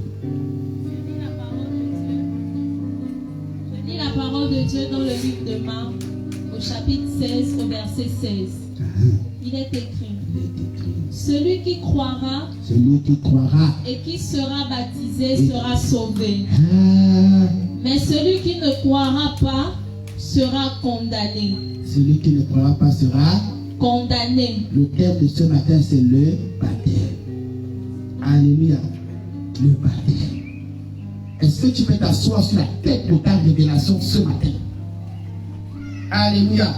Je lis la parole de Dieu dans le livre de Marc, au chapitre 16, au verset 16. Il est écrit: celui qui croira et qui sera baptisé sera sauvé. Mais celui qui ne croira pas sera condamné. Celui qui ne croira pas sera condamné. Le thème de ce matin, c'est le baptême. Alléluia. Le baptême. Est-ce que tu peux t'asseoir sur la tête de ta révélation ce matin? Alléluia.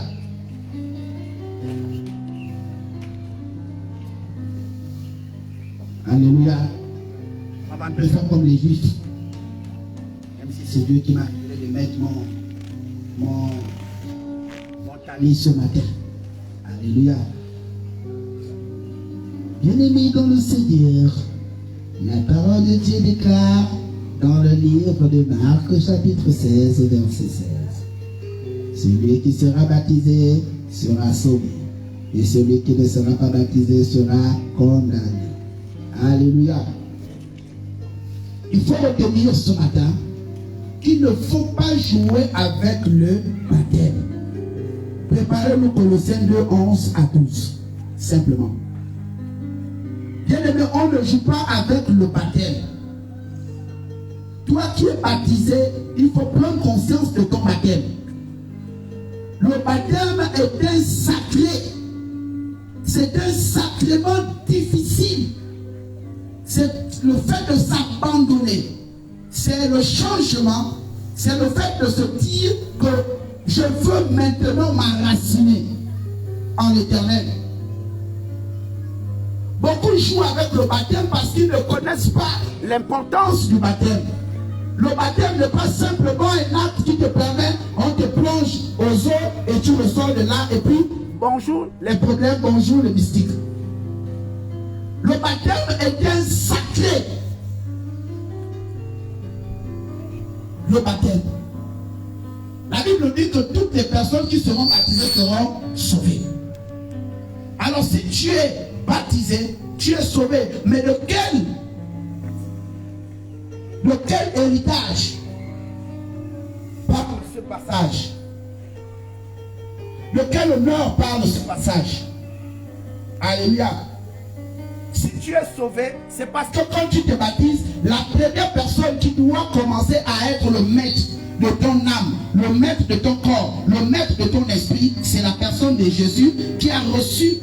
Alléluia. Je vais faire comme les justes. Même si c'est Dieu qui m'a demandé de mettre mon tamis ce matin. Alléluia. Bien-aimés dans le Seigneur, la parole de Dieu déclare dans le livre de Marc, chapitre 16, verset 16. Celui qui sera baptisé sera sauvé, et celui qui ne sera pas baptisé sera condamné. Alléluia. Il faut retenir ce matin qu'il ne faut pas jouer avec le baptême. Préparez-nous Colossiens 2, 11 à 12. Simplement. Bien-aimé, on ne joue pas avec le baptême. Toi qui es baptisé, il faut prendre conscience de ton baptême. Le baptême est un sacré. C'est un sacrement difficile. C'est le fait de s'abandonner. C'est le changement. C'est le fait de se dire que je veux maintenant m'enraciner en l'Éternel. Beaucoup jouent avec le baptême parce qu'ils ne connaissent pas l'importance du baptême. Le baptême n'est pas simplement un acte qui te permet, on te plonge aux eaux et tu ressors de là et puis bonjour les problèmes, bonjour les mystiques. Le baptême est un sacré. Le baptême. La Bible dit que toutes les personnes qui seront baptisées seront sauvées. Alors si tu es baptisé, tu es sauvé. Mais de quel héritage parle ce passage? De quel honneur parle ce passage? Alléluia. Si tu es sauvé, c'est parce que quand tu te baptises, la première personne qui doit commencer à être le maître de ton âme, le maître de ton corps, le maître de ton esprit, c'est la personne de Jésus qui a reçu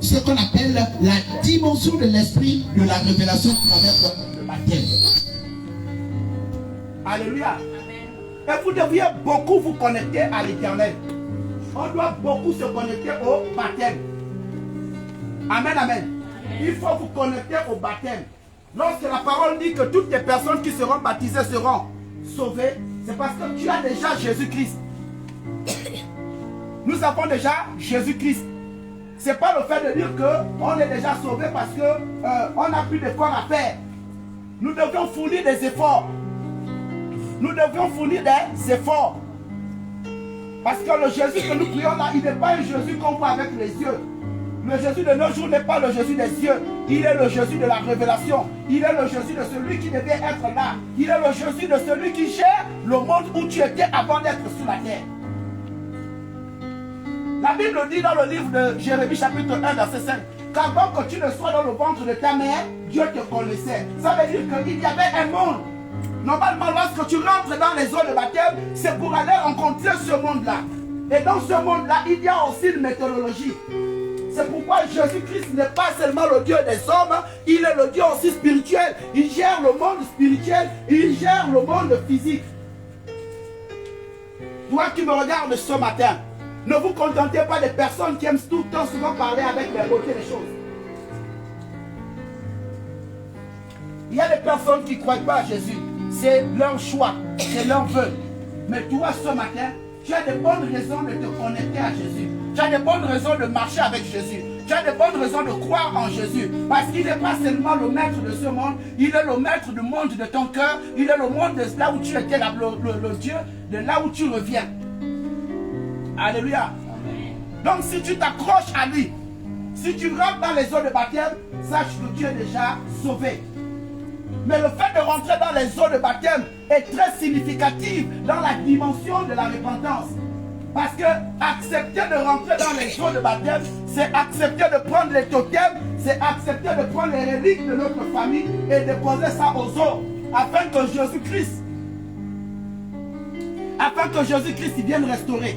ce qu'on appelle la dimension de l'esprit de la révélation à travers le baptême. Alléluia. Et vous devriez beaucoup vous connecter à l'Éternel. On doit beaucoup se connecter au baptême. Amen, amen. Il faut vous connecter au baptême. Lorsque la parole dit que toutes les personnes qui seront baptisées seront sauvées, c'est parce que tu as déjà Jésus-Christ. Nous avons déjà Jésus-Christ. Ce n'est pas le fait de dire qu'on est déjà sauvé parce qu'on n'a plus d'efforts à faire. Nous devions fournir des efforts. Nous devions fournir des efforts. Parce que le Jésus que nous prions là, il n'est pas un Jésus qu'on voit avec les yeux. Le Jésus de nos jours n'est pas le Jésus des yeux. Il est le Jésus de la révélation. Il est le Jésus de celui qui devait être là. Il est le Jésus de celui qui gère le monde où tu étais avant d'être sur la terre. La Bible dit dans le livre de Jérémie chapitre 1 verset 5 qu'avant que tu ne sois dans le ventre de ta mère, Dieu te connaissait. Ça veut dire qu'il y avait un monde. Normalement, lorsque tu rentres dans les eaux de baptême, c'est pour aller rencontrer ce monde-là. Et dans ce monde-là, il y a aussi une méthodologie. C'est pourquoi Jésus-Christ n'est pas seulement le Dieu des hommes, il est le Dieu aussi spirituel. Il gère le monde spirituel, il gère le monde physique. Toi qui me regardes ce matin, ne vous contentez pas des personnes qui aiment tout le temps souvent parler avec la beauté des choses. Il y a des personnes qui ne croient pas à Jésus. C'est leur choix, c'est leur vœu. Mais toi ce matin, tu as de bonnes raisons de te connecter à Jésus. Tu as de bonnes raisons de marcher avec Jésus. Tu as de bonnes raisons de croire en Jésus. Parce qu'il n'est pas seulement le maître de ce monde, il est le maître du monde de ton cœur. Il est le monde de là où tu étais, le Dieu de là où tu reviens. Alléluia. Donc si tu t'accroches à lui, Si tu rentres dans les eaux de baptême, sache que tu es déjà sauvé. Mais le fait de rentrer dans les eaux de baptême est très significatif dans la dimension de la repentance. Parce que accepter de rentrer dans les eaux de baptême, c'est accepter de prendre les totems, c'est accepter de prendre les reliques de notre famille et de poser ça aux eaux, afin que Jésus-Christ vienne restaurer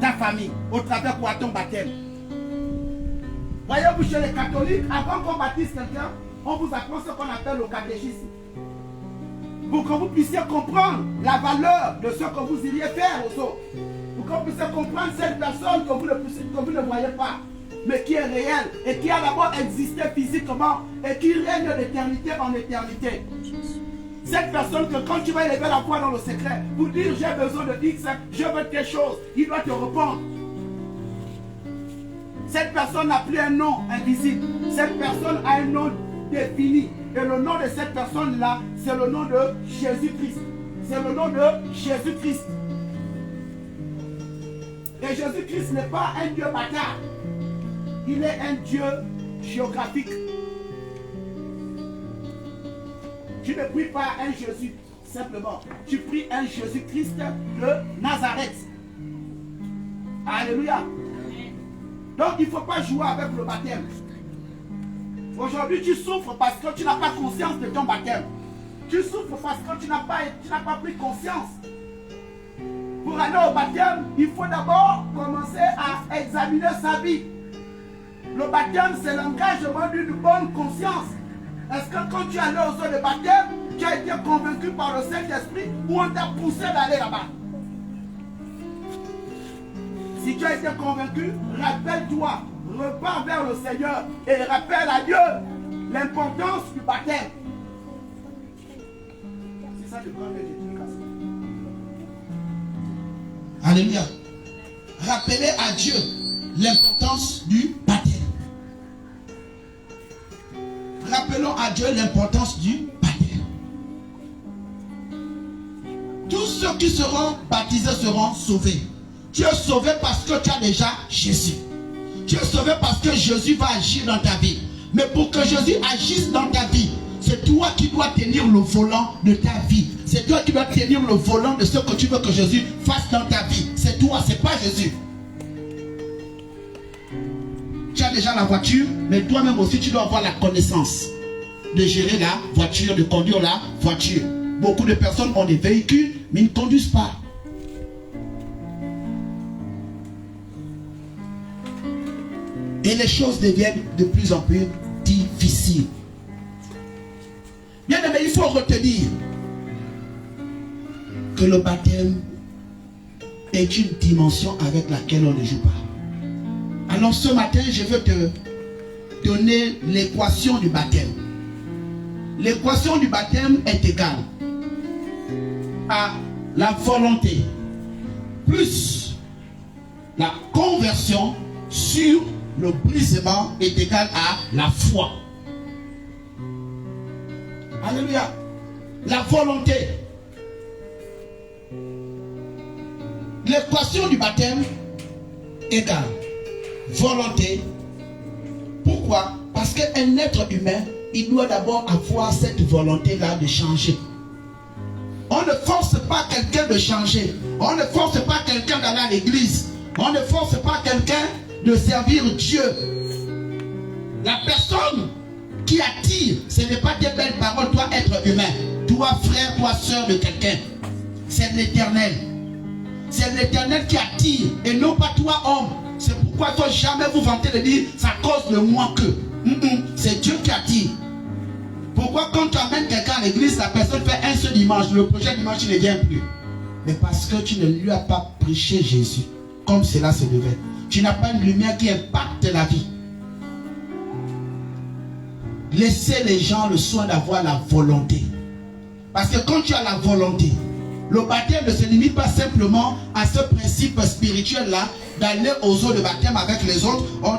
ta famille au travers de ton baptême. Voyez-vous, chez les catholiques, avant qu'on baptise quelqu'un, on vous apprend ce qu'on appelle le catéchisme. Pour que vous puissiez comprendre la valeur de ce que vous iriez faire aux autres. Pour que vous puissiez comprendre cette personne que vous ne voyez pas, mais qui est réelle et qui a d'abord existé physiquement et qui règne d'éternité en éternité. Cette personne que quand tu vas élever la voix dans le secret, pour dire j'ai besoin de X, je veux quelque chose, il doit te répondre. Cette personne n'a plus un nom invisible. Cette personne a un nom défini. Et le nom de cette personne-là, c'est le nom de Jésus-Christ. C'est le nom de Jésus-Christ. Et Jésus-Christ n'est pas un Dieu bâtard. Il est un Dieu géographique. Tu ne pries pas un Jésus simplement. Tu pries un Jésus-Christ de Nazareth. Alléluia. Donc il ne faut pas jouer avec le baptême. Aujourd'hui tu souffres parce que tu n'as pas conscience de ton baptême. Tu souffres parce que tu n'as pas pris conscience. Pour aller au baptême, il faut d'abord commencer à examiner sa vie. Le baptême, c'est l'engagement d'une bonne conscience. Est-ce que quand tu es allé aux eaux de baptême, tu as été convaincu par le Saint-Esprit ou on t'a poussé d'aller là-bas? Si tu as été convaincu, rappelle-toi, repars vers le Seigneur et rappelle à Dieu l'importance du baptême. C'est ça le grand d'éducation. Alléluia. Rappelez à Dieu l'importance du baptême. Rappelons à Dieu l'importance du baptême. Tous ceux qui seront baptisés seront sauvés. Tu es sauvé parce que tu as déjà Jésus. Tu es sauvé parce que Jésus va agir dans ta vie. Mais pour que Jésus agisse dans ta vie, c'est toi qui dois tenir le volant de ta vie. C'est toi qui dois tenir le volant de ce que tu veux que Jésus fasse dans ta vie. C'est toi, c'est pas Jésus. Tu as déjà la voiture, mais toi-même aussi tu dois avoir la connaissance de gérer la voiture, de conduire la voiture. Beaucoup de personnes ont des véhicules, mais ils ne conduisent pas. Et les choses deviennent de plus en plus difficiles. Bien aimé, il faut retenir que le baptême est une dimension avec laquelle on ne joue pas. Alors ce matin, je veux te donner l'équation du baptême. L'équation du baptême est égale à la volonté plus la conversion sur le brisement est égal à la foi. Alléluia. La volonté. L'équation du baptême égale volonté. Pourquoi? Parce qu'un être humain, il doit d'abord avoir cette volonté-là de changer. On ne force pas quelqu'un de changer. On ne force pas quelqu'un d'aller à l'église. On ne force pas quelqu'un de servir Dieu. La personne qui attire, ce n'est pas des belles paroles, toi être humain. Toi frère, toi soeur de quelqu'un. C'est l'Éternel. C'est l'Éternel qui attire et non pas toi homme. C'est pourquoi il ne faut jamais vous vanter de dire ça cause de moi que. C'est Dieu qui attire. Pourquoi quand tu amènes quelqu'un à l'église, la personne fait un seul dimanche, le prochain dimanche il ne vient plus? Mais parce que tu ne lui as pas prêché Jésus comme cela se devait. Tu n'as pas une lumière qui impacte la vie. Laissez les gens le soin d'avoir la volonté. Parce que quand tu as la volonté, le baptême ne se limite pas simplement à ce principe spirituel-là, d'aller aux eaux de baptême avec les autres, on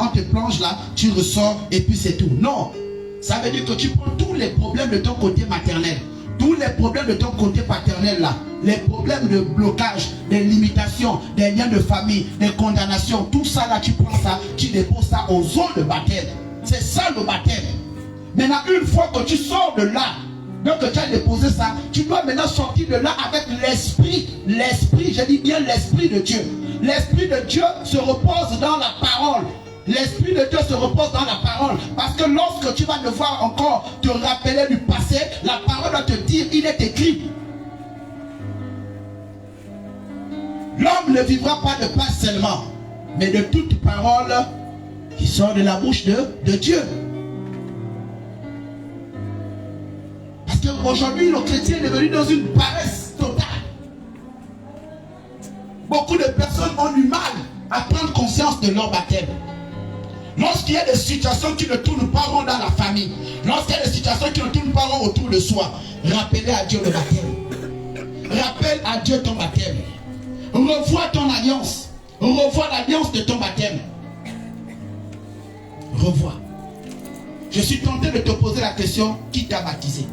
te plonge là, tu ressors et puis c'est tout. Non, ça veut dire que tu prends tous les problèmes de ton côté maternel, tous les problèmes de ton côté paternel là, les problèmes de blocage, des limitations, des liens de famille, des condamnations, tout ça là, tu prends ça, tu déposes ça aux eaux de baptême. C'est ça le baptême. Maintenant, une fois que tu sors de là, donc tu as déposé ça, tu dois maintenant sortir de là avec l'esprit. L'esprit, je dis bien l'esprit de Dieu. L'esprit de Dieu se repose dans la parole. L'esprit de Dieu se repose dans la parole. Parce que lorsque tu vas devoir encore te rappeler du passé, la parole va te dire, il est écrit. L'homme ne vivra pas de pain seulement, mais de toute parole qui sort de la bouche de Dieu. Parce qu'aujourd'hui, le chrétien est devenu dans une paresse totale. Beaucoup de personnes ont du mal à prendre conscience de leur baptême. Lorsqu'il y a des situations qui ne tournent pas rond dans la famille, lorsqu'il y a des situations qui ne tournent pas rond autour de soi, rappelez à Dieu le baptême. Rappelle à Dieu ton baptême. Revois ton alliance. Revois l'alliance de ton baptême. Revois. Je suis tenté de te poser la question, qui t'a baptisé?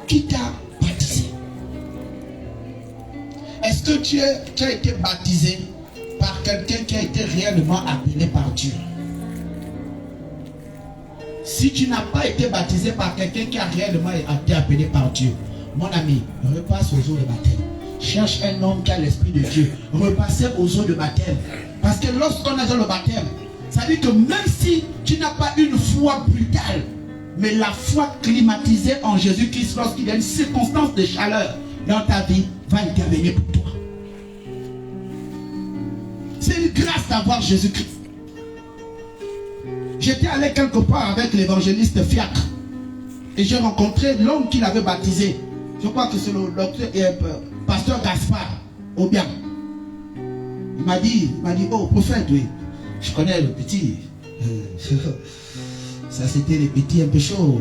Qui t'a baptisé? Est-ce que tu as été baptisé par quelqu'un qui a été réellement appelé par Dieu? Si tu n'as pas été baptisé par quelqu'un qui a réellement été appelé par Dieu, mon ami, repasse aux eaux de baptême. Cherche un homme qui a l'esprit de Dieu. Repassez aux eaux de baptême. Parce que lorsqu'on a dans le baptême, ça veut dire que même si tu n'as pas une foi brutale, mais la foi climatisée en Jésus-Christ, lorsqu'il y a une circonstance de chaleur dans ta vie, va intervenir pour toi. C'est une grâce d'avoir Jésus-Christ. J'étais allé quelque part avec l'évangéliste Fiacre et j'ai rencontré l'homme qui l'avait baptisé. Je crois que c'est le pasteur Gaspard Obiang. Il m'a dit, oh prophète, oui, je connais le petit. Ça c'était les petits un peu chauds.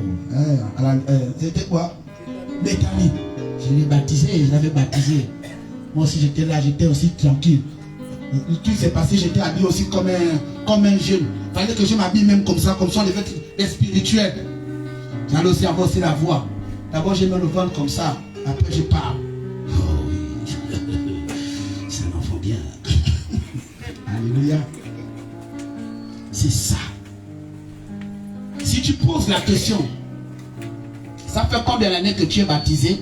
C'était quoi? Béthanie. Je l'ai baptisé, je l'avais baptisé. Moi aussi j'étais là, j'étais aussi tranquille. Tout s'est passé, j'étais habillé aussi comme un jeune. Il fallait que je m'habille même comme ça, les vêtements spirituels. J'allais aussi avoir aussi la voix. D'abord je mets le ventre comme ça, après je parle. Oh oui, ça m'en faut bien. Alléluia. C'est ça. Si tu poses la question, ça fait combien d'années que tu es baptisé?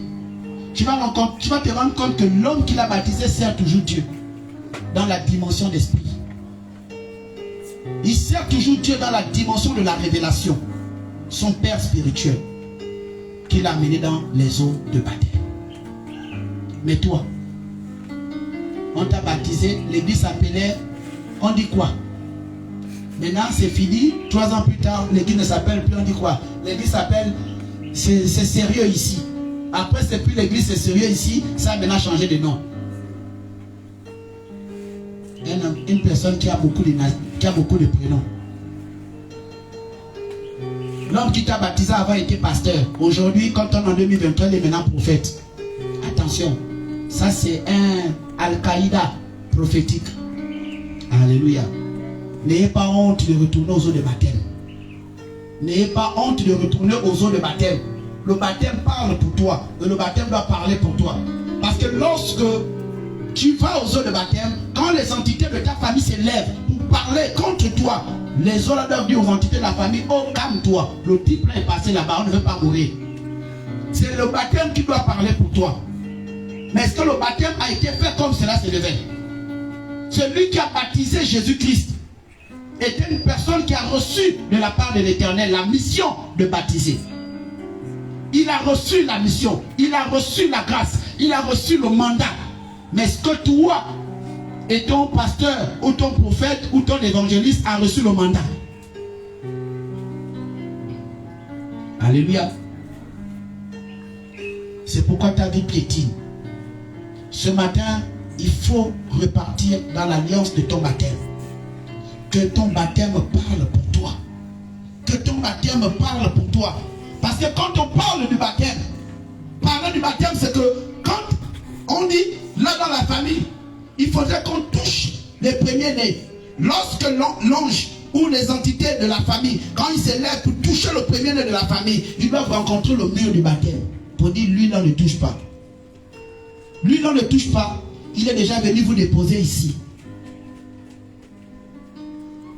Tu vas te rendre compte que l'homme qui l'a baptisé sert toujours Dieu dans la dimension d'esprit. Il sert toujours Dieu dans la dimension de la révélation. Son père spirituel qui l'a amené dans les eaux de baptême. Mais toi, on t'a baptisé, l'église s'appelait, on dit quoi? Maintenant c'est fini, 3 ans plus tard, l'église ne s'appelle plus, on dit quoi? L'église s'appelle, c'est sérieux ici. Après c'est plus l'église, c'est sérieux ici, ça a maintenant changé de nom. Une personne qui a beaucoup de prénoms. L'homme qui t'a baptisé avant était pasteur. Aujourd'hui, quand on est en 2023, il est maintenant prophète. Attention, ça c'est un Al-Qaïda prophétique. Alléluia. N'ayez pas honte de retourner aux eaux de baptême. N'ayez pas honte de retourner aux eaux de baptême. Le baptême parle pour toi. Et le baptême doit parler pour toi. Parce que lorsque tu vas aux eaux de baptême, quand les entités de ta famille s'élèvent pour parler contre toi, les eaux doivent dire aux entités de la famille, oh calme-toi, le type là est passé là-bas, on ne veut pas mourir. C'est le baptême qui doit parler pour toi. Mais est-ce que le baptême a été fait comme cela se devait? Celui qui a baptisé Jésus-Christ était une personne qui a reçu de la part de l'Éternel la mission de baptiser. Il a reçu la mission, il a reçu la grâce, il a reçu le mandat. Mais est-ce que toi et ton pasteur ou ton prophète ou ton évangéliste a reçu le mandat? Alléluia. C'est pourquoi ta vie piétine. Ce matin, il faut repartir dans l'alliance de ton baptême. Que ton baptême parle pour toi. Que ton baptême parle pour toi. Parce que quand on parle du baptême, parler du baptême, c'est que quand on dit, là dans la famille, il faudrait qu'on touche les premiers-nés. Lorsque l'ange ou les entités de la famille, quand ils s'élèvent pour toucher le premier-né de la famille, ils doivent rencontrer le mur du baptême pour dire lui, on ne touche pas. Lui, on ne touche pas. Il est déjà venu vous déposer ici.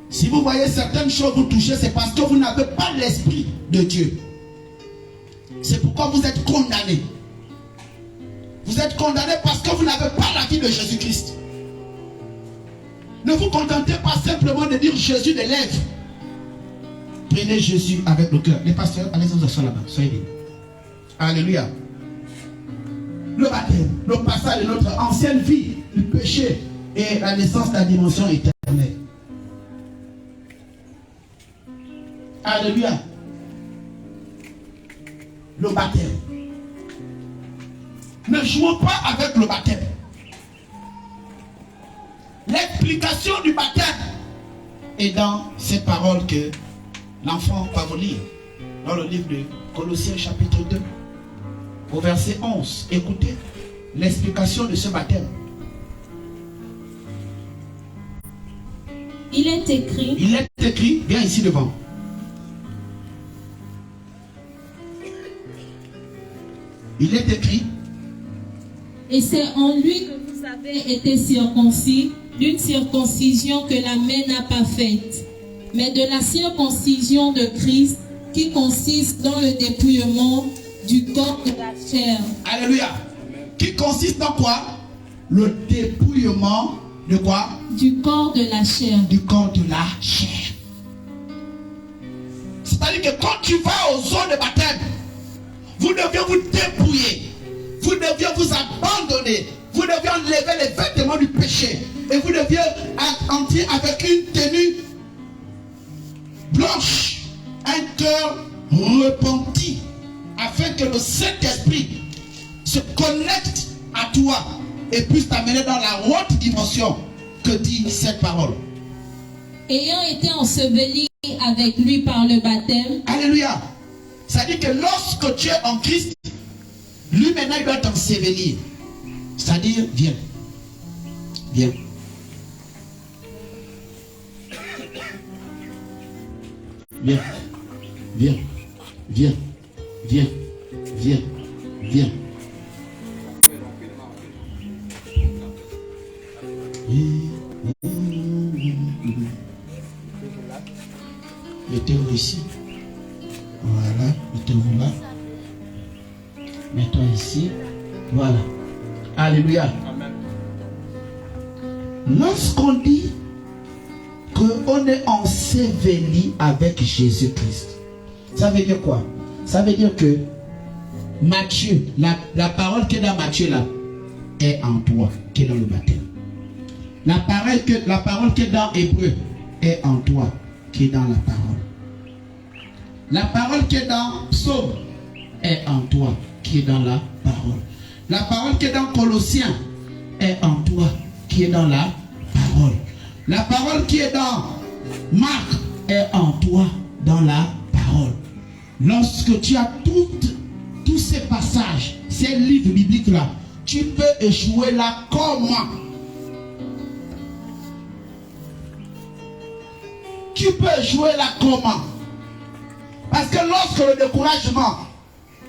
Si vous voyez certaines choses vous toucher, c'est parce que vous n'avez pas l'esprit de Dieu. C'est pourquoi vous êtes condamné. Vous êtes condamné parce que vous n'avez pas la vie de Jésus-Christ. Ne vous contentez pas simplement de dire Jésus des lèvres. Prenez Jésus avec le cœur. Les pasteurs, allez vous asseoir là-bas. Soyez libres. Alléluia. Le baptême, le passage de notre ancienne vie, du péché et la naissance de la dimension éternelle. Alléluia. Le baptême. Ne jouons pas avec le baptême. L'explication du baptême est dans cette parole que l'enfant va vous lire dans le livre de Colossiens chapitre 2 au verset 11. Écoutez l'explication de ce baptême. Il est écrit, viens ici devant. Il est écrit, et c'est en lui que vous avez été circoncis, d'une circoncision que la main n'a pas faite, mais de la circoncision de Christ qui consiste dans le dépouillement du corps de la chair. Alléluia. Qui consiste dans quoi? Le dépouillement de quoi? Du corps de la chair. Du corps de la chair. C'est-à-dire que quand tu vas aux zones de baptême, vous deviez vous dépouiller. Vous deviez vous abandonner. Vous deviez enlever les vêtements du péché. Et vous deviez entrer avec une tenue blanche. Un cœur repenti. Afin que le Saint-Esprit se connecte à toi. Et puisse t'amener dans la haute dimension que dit cette parole. Ayant été enseveli avec lui par le baptême. Alléluia. C'est-à-dire que lorsque tu es en Christ, lui maintenant il doit t'ensevelir. C'est-à-dire, viens. Viens. Viens. Viens. Viens. Viens. Viens. Viens. Mettez-vous ici. Voilà, mettez-vous là. Mettons ici. Voilà. Alléluia. Amen. Lorsqu'on dit qu'on est enseveli avec Jésus-Christ, ça veut dire quoi? Ça veut dire que Matthieu, la parole qui est dans Matthieu là, est en toi, qui est dans le baptême. La parole qui est dans Hébreu est en toi, qui est dans la parole. La parole qui est dans Psaume est en toi, qui est dans la parole. La parole qui est dans Colossiens est en toi, qui est dans la parole. La parole qui est dans Marc est en toi, dans la parole. Lorsque tu as tous ces passages, ces livres bibliques là, tu peux échouer là comment? Tu peux échouer là comment? Parce que lorsque le découragement,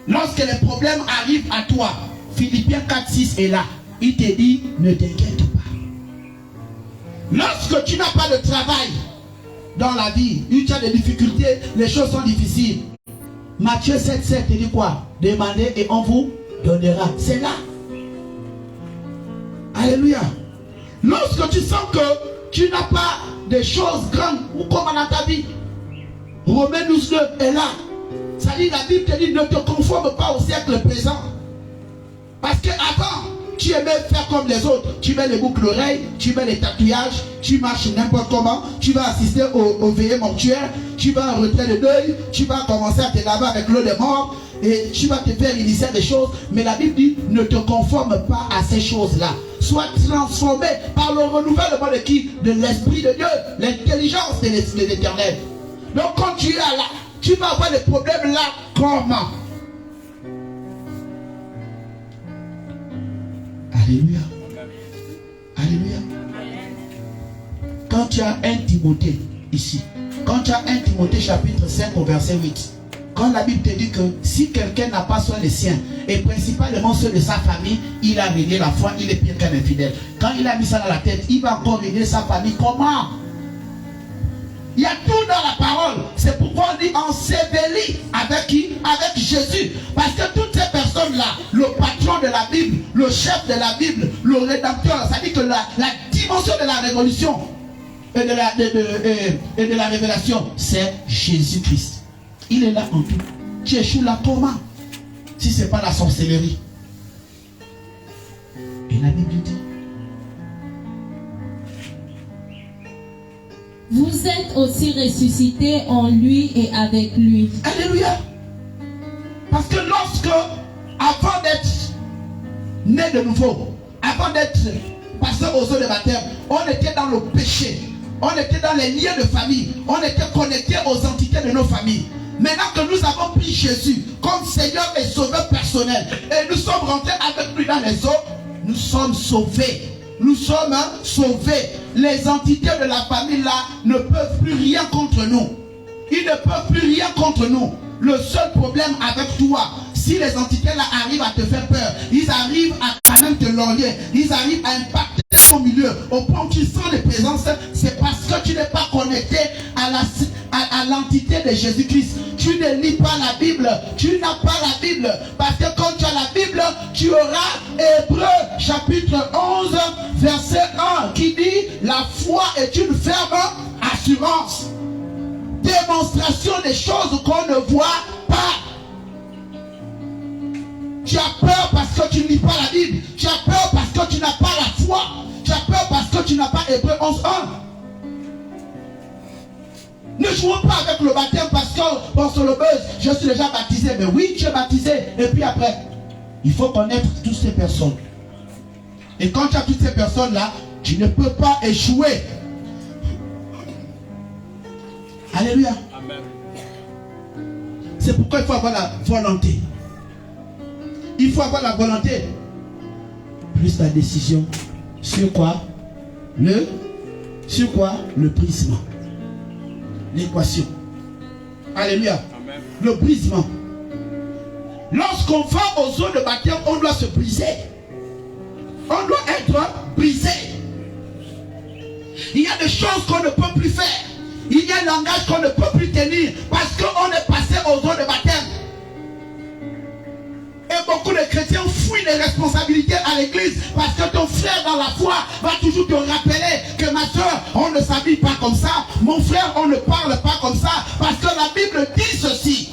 lorsque les problèmes arrivent à toi, Philippiens 4:6 est là. Il te dit, ne t'inquiète pas. Lorsque tu n'as pas de travail dans la vie, tu as des difficultés, les choses sont difficiles. Matthieu 7:7 te dit quoi? Demandez et on vous donnera. C'est là. Alléluia. Lorsque tu sens que tu n'as pas de choses grandes ou comme dans ta vie, Romains 12:9 est là. Ça dit, la Bible te dit, ne te conforme pas au siècle présent. Parce qu'avant, tu aimais faire comme les autres. Tu mets les boucles d'oreilles, tu mets les tatouages, tu marches n'importe comment, tu vas assister au veillées mortuaires, tu vas en retrait de deuil, tu vas commencer à te laver avec l'eau des morts et tu vas te faire initier des choses. Mais la Bible dit, ne te conforme pas à ces choses-là. Sois transformé par le renouvellement de qui? De l'Esprit de Dieu, l'intelligence de l'Éternel. Donc quand tu es là, tu vas avoir des problèmes là. Comment? Alléluia. Alléluia. Quand tu as 1 Timothée ici, quand tu as 1 Timothée chapitre 5 au verset 8, quand quand la Bible te dit que si quelqu'un n'a pas soin des siens, et principalement ceux de sa famille, il a régné la foi, il est pire qu'un infidèle. Quand il a mis ça dans la tête, il va encore régner sa famille. Comment? Il y a tout dans la parole. C'est pourquoi on dit enseveli avec qui? Avec Jésus. Parce que toutes ces personnes-là, le patron de la Bible, le chef de la Bible, le rédempteur, ça dit que la dimension de la révolution et de la révélation, c'est Jésus-Christ. Il est là en tout. Tu échoues là comment? Si ce n'est pas la sorcellerie. Et la Bible dit, vous êtes aussi ressuscités en lui et avec lui. alléluia. Parce que lorsque, avant d'être né de nouveau, avant d'être passé aux eaux de baptême, on était dans le péché, on était dans les liens de famille, on était connecté aux entités de nos familles. Maintenant que nous avons pris Jésus comme Seigneur et Sauveur personnel, et nous sommes rentrés avec lui dans les eaux, nous sommes sauvés. Nous sommes sauvés. Les entités de la famille là ne peuvent plus rien contre nous. Ils ne peuvent plus rien contre nous. Le seul problème avec toi, si les entités là arrivent à te faire peur, ils arrivent à quand même te lorgner, ils arrivent à impacter ton milieu au point où tu sens les présences, c'est parce que tu n'es pas connecté à l'entité de Jésus-Christ. Tu ne lis pas la Bible, tu n'as pas la Bible, parce que quand tu as la Bible, tu auras Hébreux chapitre 11 verset 1 qui dit la foi est une ferme assurance, démonstration des choses qu'on ne voit pas. Tu as peur parce que tu ne lis pas la Bible, tu as peur parce que tu n'as pas la foi, tu as peur parce que tu n'as pas Hébreux 11 1. Ne jouons pas avec le baptême parce que bon, sur le buzz, je suis déjà baptisé. Mais oui, tu es baptisé. Et puis après, il faut connaître toutes ces personnes. Et quand tu as toutes ces personnes-là, tu ne peux pas échouer. Alléluia. Amen. C'est pourquoi il faut avoir la volonté. Il faut avoir la volonté. Plus la décision. Sur quoi? Sur quoi? Le brisement. L'équation. Alléluia. Amen. Le brisement. Lorsqu'on va aux eaux de baptême, on doit se briser. On doit être brisé. Il y a des choses qu'on ne peut plus faire. Il y a un langage qu'on ne peut plus tenir parce qu'on est passé aux eaux de baptême. Et beaucoup de chrétiens fuient les responsabilités à l'église parce que ton frère dans la foi va toujours te rappeler que ma soeur, on ne s'habille pas comme ça. Mon frère, on ne parle pas comme ça parce que la Bible dit ceci.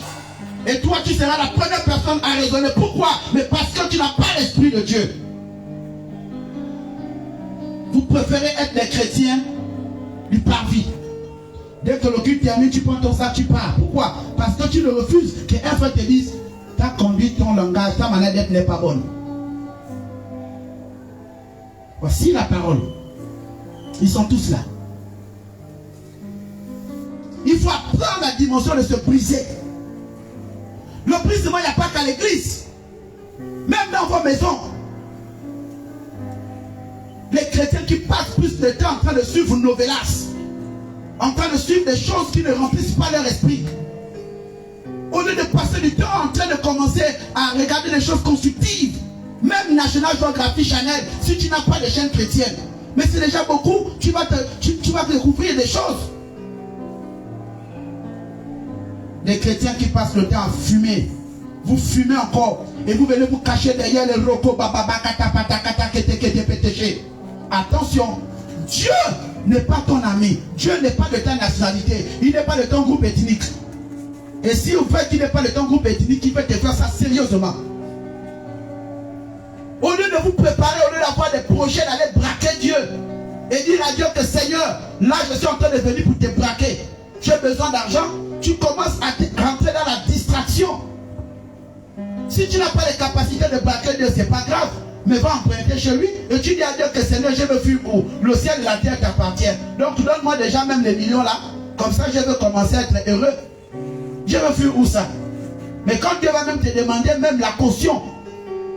Et toi, tu seras la première personne à raisonner. Pourquoi? Mais parce que tu n'as pas l'Esprit de Dieu. Vous préférez être des chrétiens du parvis. Dès que le culte termine, tu prends ton sac, tu pars. Pourquoi? Parce que tu ne refuses qu'un frère te dise ta conduite, ton langage, ta manière d'être n'est pas bonne. Voici la parole. Ils sont tous là. Il faut apprendre la dimension de se briser. Le brisement, il n'y a pas qu'à l'église. Même dans vos maisons. Les chrétiens qui passent plus de temps en train de suivre une novelas, en train de suivre des choses qui ne remplissent pas leur esprit. Au lieu de passer du temps en train de commencer à regarder des choses constructives. Même National Geographic Channel, si tu n'as pas de chaîne chrétienne. Mais c'est déjà beaucoup, tu vas découvrir des choses. Les chrétiens qui passent le temps à fumer. Vous fumez encore. Et vous venez vous cacher derrière les rocos. Attention. Dieu n'est pas ton ami. Dieu n'est pas de ta nationalité. Il n'est pas de ton groupe ethnique. Et si vous faites qu'il n'est pas de ton groupe ethnique, il peut te faire ça sérieusement. Au lieu de vous préparer, au lieu d'avoir des projets d'aller braquer Dieu. Et dire à Dieu que Seigneur, là je suis en train de venir pour te braquer. J'ai besoin d'argent. Tu commences à rentrer dans la distraction. Si tu n'as pas les capacités de braquer Dieu, c'est pas grave. Mais va emprunter chez lui et tu dis à Dieu que Seigneur, je veux fuir où? Le ciel et la terre t'appartiennent. Donc donne-moi déjà même les millions là. Comme ça, je veux commencer à être heureux. Je veux fuir où ça? Mais quand Dieu va même te demander même la caution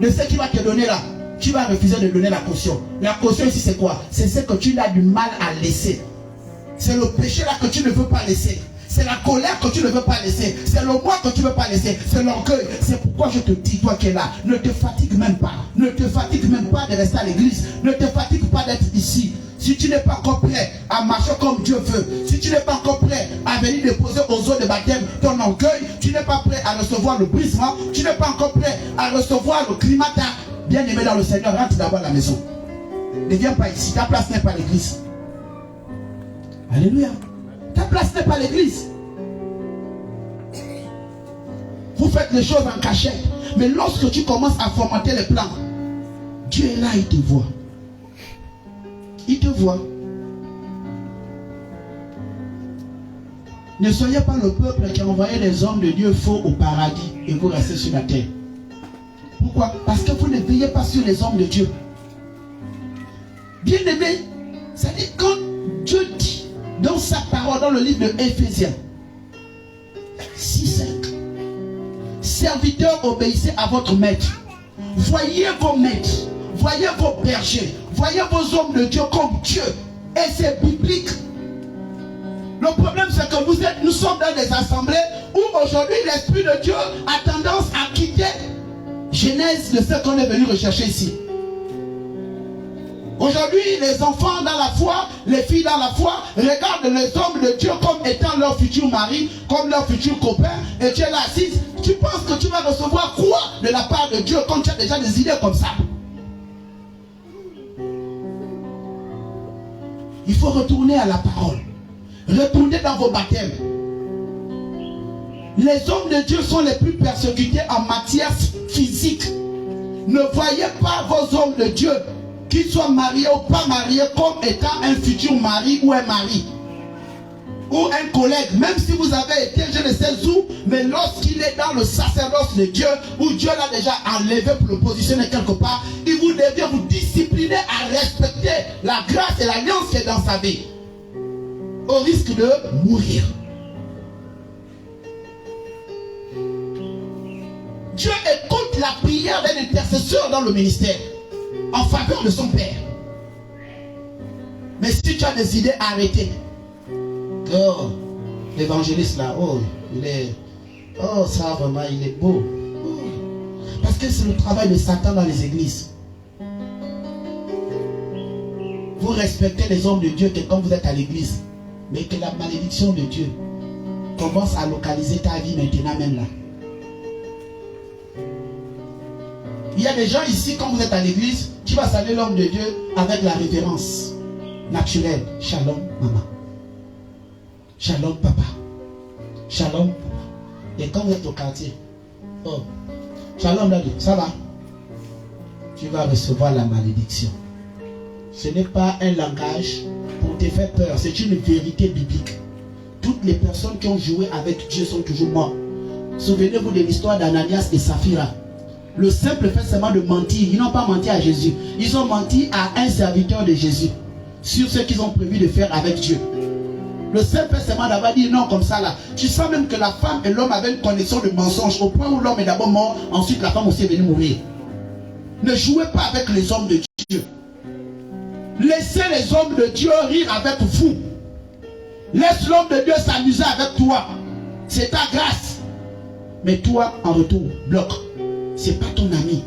de ce qu'il va te donner là, tu vas refuser de donner la caution. La caution ici c'est quoi? C'est ce que tu as du mal à laisser. C'est le péché là que tu ne veux pas laisser. C'est la colère que tu ne veux pas laisser. C'est le moi que tu ne veux pas laisser. C'est l'orgueil. C'est pourquoi je te dis, toi qui es là, ne te fatigue même pas. Ne te fatigue même pas de rester à l'église. Ne te fatigue pas d'être ici. Si tu n'es pas encore prêt à marcher comme Dieu veut, si tu n'es pas encore prêt à venir déposer aux eaux de baptême ton orgueil, tu n'es pas prêt à recevoir le brisement, tu n'es pas encore prêt à recevoir le climata, bien aimé dans le Seigneur, rentre d'abord à la maison. Ne viens pas ici, ta place n'est pas l'église. Alléluia. Ta place n'est pas l'église. Vous faites les choses en cachette. Mais lorsque tu commences à fomenter les plans, Dieu est là, il te voit. Il te voit. Ne soyez pas le peuple qui a envoyé les hommes de Dieu faux au paradis et vous restez sur la terre. Pourquoi? Parce que vous ne veillez pas sur les hommes de Dieu. Bien aimé, ça dit quand Dieu dit dans sa parole, dans le livre de Éphésiens 6:5, serviteurs, obéissez à votre maître. Voyez vos maîtres, voyez vos bergers, voyez vos hommes de Dieu comme Dieu. Et c'est biblique. Le problème c'est que nous sommes dans des assemblées où aujourd'hui l'Esprit de Dieu a tendance à quitter Genèse de ce qu'on est venu rechercher ici. Aujourd'hui, les enfants dans la foi, les filles dans la foi, regardent les hommes de Dieu comme étant leur futur mari, comme leur futur copain, et tu es là assise. Tu penses que tu vas recevoir quoi de la part de Dieu quand tu as déjà des idées comme ça? Il faut retourner à la parole. Retournez dans vos baptêmes. Les hommes de Dieu sont les plus persécutés en matière physique. Ne voyez pas vos hommes de Dieu, qu'ils soient mariés ou pas mariés, comme étant un futur mari ou un mari. Ou un collègue, même si vous avez été, je ne sais où, mais lorsqu'il est dans le sacerdoce de Dieu, où Dieu l'a déjà enlevé pour le positionner quelque part, il vous devient vous discipliner à respecter la grâce et l'alliance qui est dans sa vie, au risque de mourir. Dieu écoute la prière d'un intercesseur dans le ministère en faveur de son Père. Mais si tu as des idées arrêtées, oh, l'évangéliste là, oh, il est, oh, ça vraiment, il est beau. Oh. Parce que c'est le travail de Satan dans les églises. Vous respectez les hommes de Dieu que quand vous êtes à l'église, mais que la malédiction de Dieu commence à localiser ta vie maintenant même là. Il y a des gens ici, quand vous êtes à l'église, tu vas saluer l'homme de Dieu avec la révérence naturelle. Shalom, maman. Shalom, papa. Shalom, papa. Et quand vous êtes au quartier, oh, shalom, daddy, ça va? Tu vas recevoir la malédiction. Ce n'est pas un langage pour te faire peur, c'est une vérité biblique. Toutes les personnes qui ont joué avec Dieu sont toujours mortes. Souvenez-vous de l'histoire d'Ananias et Saphira. Le simple fait seulement de mentir, ils n'ont pas menti à Jésus. Ils ont menti à un serviteur de Jésus sur ce qu'ils ont prévu de faire avec Dieu. Le simple fait seulement d'avoir dit non comme ça là. Tu sens même que la femme et l'homme avaient une connexion de mensonge au point où l'homme est d'abord mort, ensuite la femme aussi est venue mourir. Ne jouez pas avec les hommes de Dieu. Laissez les hommes de Dieu rire avec vous. Laisse l'homme de Dieu s'amuser avec toi. C'est ta grâce. Mais toi, en retour, bloque. C'est pas ton ami.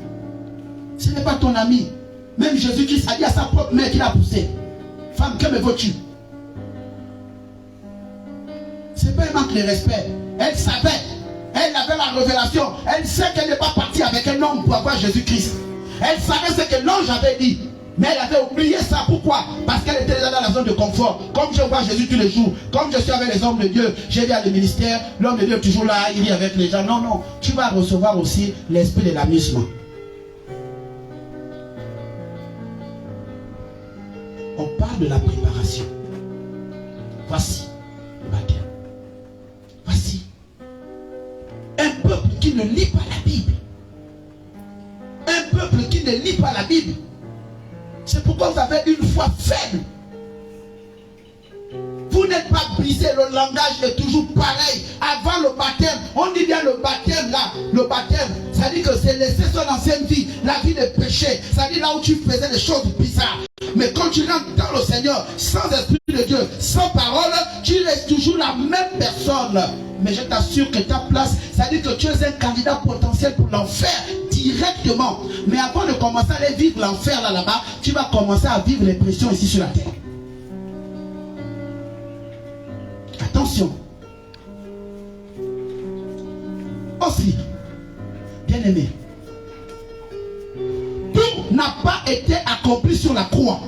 Ce n'est pas ton ami. Même Jésus-Christ a dit à sa propre mère qu'il a poussé. Femme, que me veux-tu? C'est pas un manque de respect. Elle savait. Elle avait la révélation. Elle sait qu'elle n'est pas partie avec un homme pour avoir Jésus-Christ. Elle savait ce que l'ange avait dit. Mais elle avait oublié ça. Pourquoi? Parce qu'elle était déjà dans la zone de confort. Comme je vois Jésus tous les jours, comme je suis avec les hommes de Dieu, j'ai vu à le ministère, l'homme de Dieu est toujours là, il vit avec les gens. Non, non, tu vas recevoir aussi l'esprit de l'amusement. On parle de la préparation. Voici le baptême. Voici un peuple qui ne lit pas la Bible. Un peuple qui ne lit pas la Bible. C'est pourquoi vous avez une foi faible. Vous n'êtes pas brisé, le langage est toujours pareil. Avant le baptême, on dit bien le baptême là. Le baptême, ça dit que c'est laisser son ancienne vie, la vie de péché. Ça dit là où tu faisais des choses bizarres. Mais quand tu rentres dans le Seigneur, sans esprit de Dieu, sans parole, tu restes toujours la même personne. Mais je t'assure que ta place, ça veut dire que tu es un candidat potentiel pour l'enfer directement. Mais avant de commencer à aller vivre l'enfer là-bas, tu vas commencer à vivre les pressions ici sur la terre. Attention. Aussi, bien aimé, tout n'a pas été accompli sur la croix.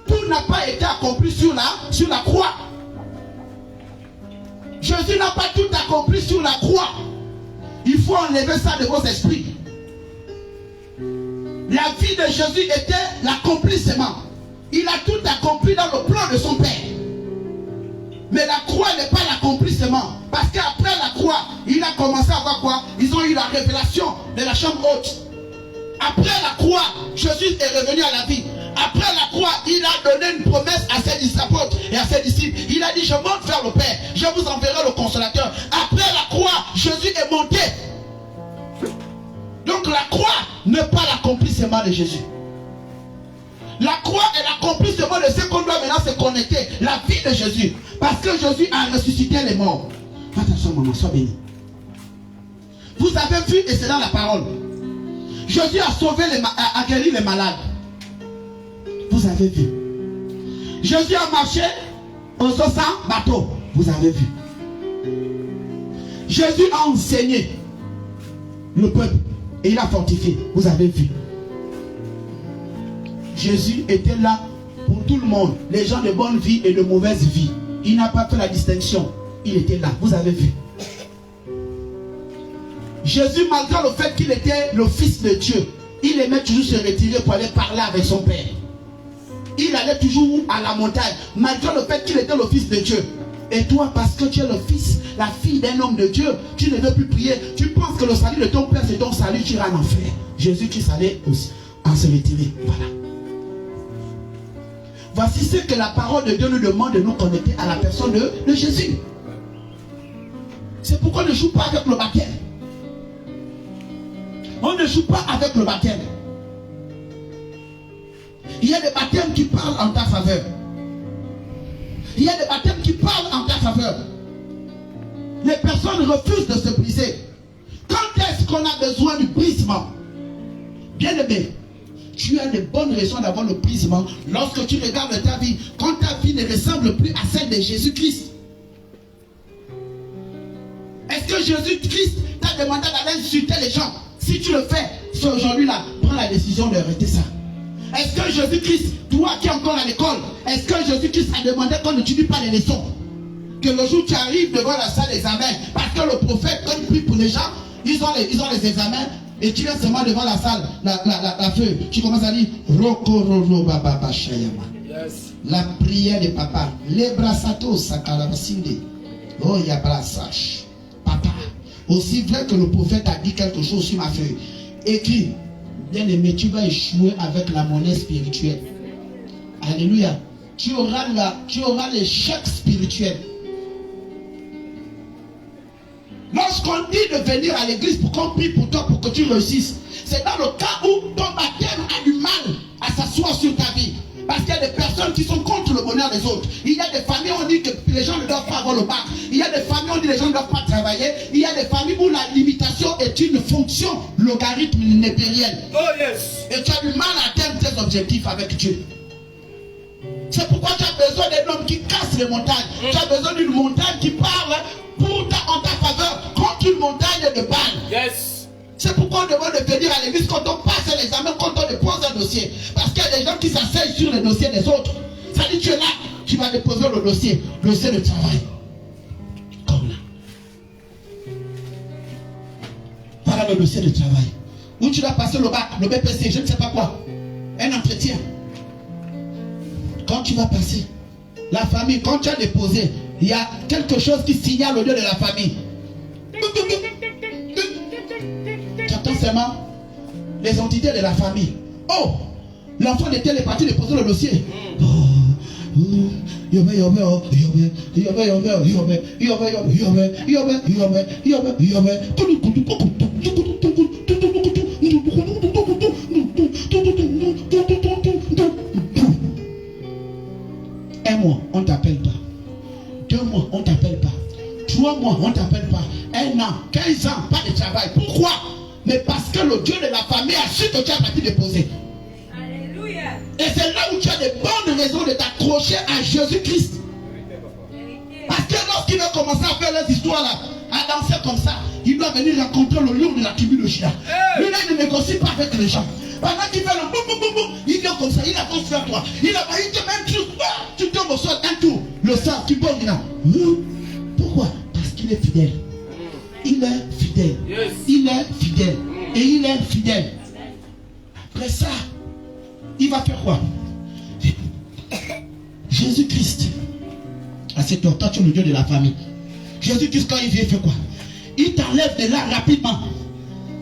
Tout n'a pas été accompli sur la croix. Jésus n'a pas tout accompli sur la croix. Il faut enlever ça de vos esprits. La vie de Jésus était l'accomplissement. Il a tout accompli dans le plan de son Père. Mais la croix n'est pas l'accomplissement. Parce qu'après la croix, il a commencé à voir quoi? Ils ont eu la révélation de la chambre haute. Après la croix, Jésus est revenu à la vie. Après la croix, il a donné une promesse à ses disciples et à ses disciples. Il a dit, je monte vers le Père. Je vous enverrai le consolateur. Après la croix, Jésus est monté. Donc la croix n'est pas l'accomplissement de Jésus. La croix est l'accomplissement de ce qu'on doit maintenant se connecter. La vie de Jésus. Parce que Jésus a ressuscité les morts. Attention maman, sois béni. Vous avez vu, et c'est dans la parole. Jésus a sauvé a guéri les malades. Vous avez vu. Jésus a marché au sans bateau. Vous avez vu. Jésus a enseigné le peuple et il a fortifié. Vous avez vu. Jésus était là pour tout le monde. Les gens de bonne vie et de mauvaise vie. Il n'a pas fait la distinction. Il était là. Vous avez vu. Jésus, malgré le fait qu'il était le Fils de Dieu, il aimait toujours se retirer pour aller parler avec son Père. Il allait toujours à la montagne, malgré le fait qu'il était le Fils de Dieu. Et toi, parce que tu es le fils, la fille d'un homme de Dieu, tu ne veux plus prier. Tu penses que le salut de ton Père, c'est ton salut, tu iras en enfer. Jésus, tu savais aussi en se retirer. Voilà. Voici ce que la parole de Dieu nous demande de nous connecter à la personne de Jésus. C'est pourquoi on ne joue pas avec le baptême. On ne joue pas avec le baptême. Il y a des baptêmes qui parlent en ta faveur. Il y a des baptêmes qui parlent en ta faveur. Les personnes refusent de se briser. Quand est-ce qu'on a besoin du brisement? Bien aimé, tu as de bonnes raisons d'avoir le brisement lorsque tu regardes ta vie, quand ta vie ne ressemble plus à celle de Jésus-Christ. Est-ce que Jésus-Christ t'a demandé d'aller insulter les gens? Si tu le fais, c'est aujourd'hui-là, prends la décision d'arrêter ça. Est-ce que Jésus-Christ, toi qui es encore à l'école, est-ce que Jésus-Christ a demandé qu'on n'étudie pas les leçons? Que le jour où tu arrives devant la salle d'examen, parce que le prophète, quand il prie pour les gens, ils ont les examens, et tu viens seulement devant la salle, la feuille, tu commences à dire Rokororo Baba Shayama. La prière de papa. Les brassatos, Sakalabasinde. Oh, Yabrasash. Papa. Aussi vrai que le prophète a dit quelque chose sur ma feuille. Écris. Bien aimé, tu vas échouer avec la monnaie spirituelle. Alléluia. Tu auras l'échec spirituel. Lorsqu'on dit de venir à l'église pour qu'on prie pour toi, pour que tu réussisses, c'est dans le cas où ton baptême a du mal à s'asseoir sur ta vie. Parce qu'il y a des personnes qui sont contre le bonheur des autres. Il y a des familles où on dit que les gens ne doivent pas avoir le bac. Il y a des familles où on dit que les gens ne doivent pas travailler. Il y a des familles où la limitation est une fonction logarithme népérienne. Oh yes. Et tu as du mal à atteindre tes objectifs avec Dieu. C'est pourquoi tu as besoin d'un homme qui casse les montagnes. Tu as besoin d'une montagne qui parle en ta faveur contre une montagne de balles. Yes. C'est pourquoi on demande de venir à l'église quand on passe l'examen, quand on dépose un dossier. Parce qu'il y a des gens qui s'asseyent sur le dossier des autres. Ça dit, tu es là, tu vas déposer le dossier de travail. Comme là. Voilà le dossier de travail. Où tu dois passer le bac, le BPC, je ne sais pas quoi. Un entretien. Quand tu vas passer, la famille, quand tu as déposé, il y a quelque chose qui signale au lieu de la famille. Tu attends seulement les entités de la famille. Oh, l'enfant de tel est parti déposer le dossier. t'appelle pas. 3 mois, on ne t'appelle pas. 1 an, 15 ans, pas de travail. Pourquoi? Mais parce que le Dieu de la famille a su que tu as parti déposer. Alléluia. Et c'est là où tu as de bonnes raisons de t'accrocher à Jésus-Christ. Parce que lorsqu'il va commencer à faire les histoires là, à danser comme ça, il doit venir rencontrer le lion de la tribu de Juda. Lui là, il ne négocie pas avec les gens. Pendant qu'il fait le boum boum boum boum, il vient comme ça, il avance vers toi. Il te met un truc, tu tombes au sol un tour. Le sang, tu bouges là. Pourquoi? Parce qu'il est fidèle. Il est fidèle. Yes. Il est fidèle. Et il est fidèle. Après ça, il va faire quoi? Jésus-Christ. Assieds-toi, toi tu es le Dieu de la famille. Jésus-Christ, quand il vient, il fait quoi? Il t'enlève de là rapidement.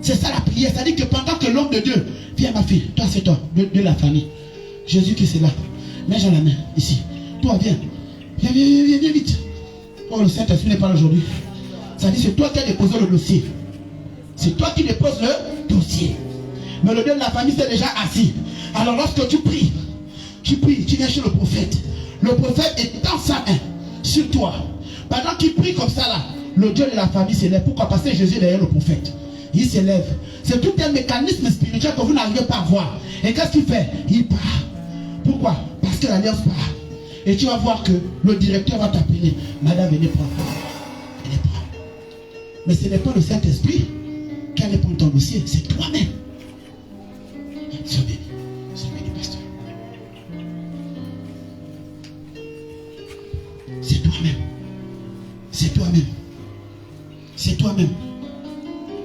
C'est ça la prière. C'est-à-dire que pendant que l'homme de Dieu, viens ma fille, toi c'est toi, de la famille. Jésus-Christ est là. Mets-en la main, ici. Toi, viens. Viens vite. Oh, le Saint-Esprit n'est pas là aujourd'hui. Ça dit c'est toi qui as déposé le dossier. C'est toi qui déposes le dossier. Mais le Dieu de la famille s'est déjà assis. Alors lorsque tu pries, tu viens chez le prophète. Le prophète étend sa main sur toi. Pendant qu'il prie comme ça là, le Dieu de la famille s'élève. Pourquoi? Parce que Jésus est derrière le prophète. Il s'élève. C'est tout un mécanisme spirituel que vous n'arrivez pas à voir. Et qu'est-ce qu'il fait? Il part. Pourquoi? Parce que l'alliance part. Et tu vas voir que le directeur va t'appeler. Madame, venez prendre. Venez prendre. Mais ce n'est pas le Saint-Esprit qui allait prendre ton dossier, c'est toi-même. C'est béni, pasteur. C'est toi-même. C'est toi-même. C'est toi-même.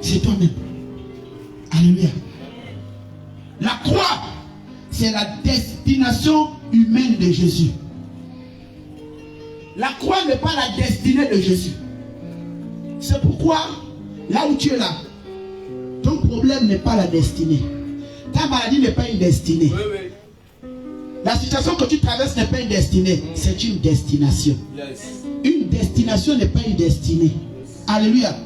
C'est toi-même. Alléluia. La croix, c'est la destination humaine de Jésus. La croix n'est pas la destinée de Jésus. C'est pourquoi, là où tu es là, ton problème n'est pas la destinée. Ta maladie n'est pas une destinée. Oui, oui. La situation que tu traverses n'est pas une destinée, c'est une destination. Yes. Une destination n'est pas une destinée. Alléluia.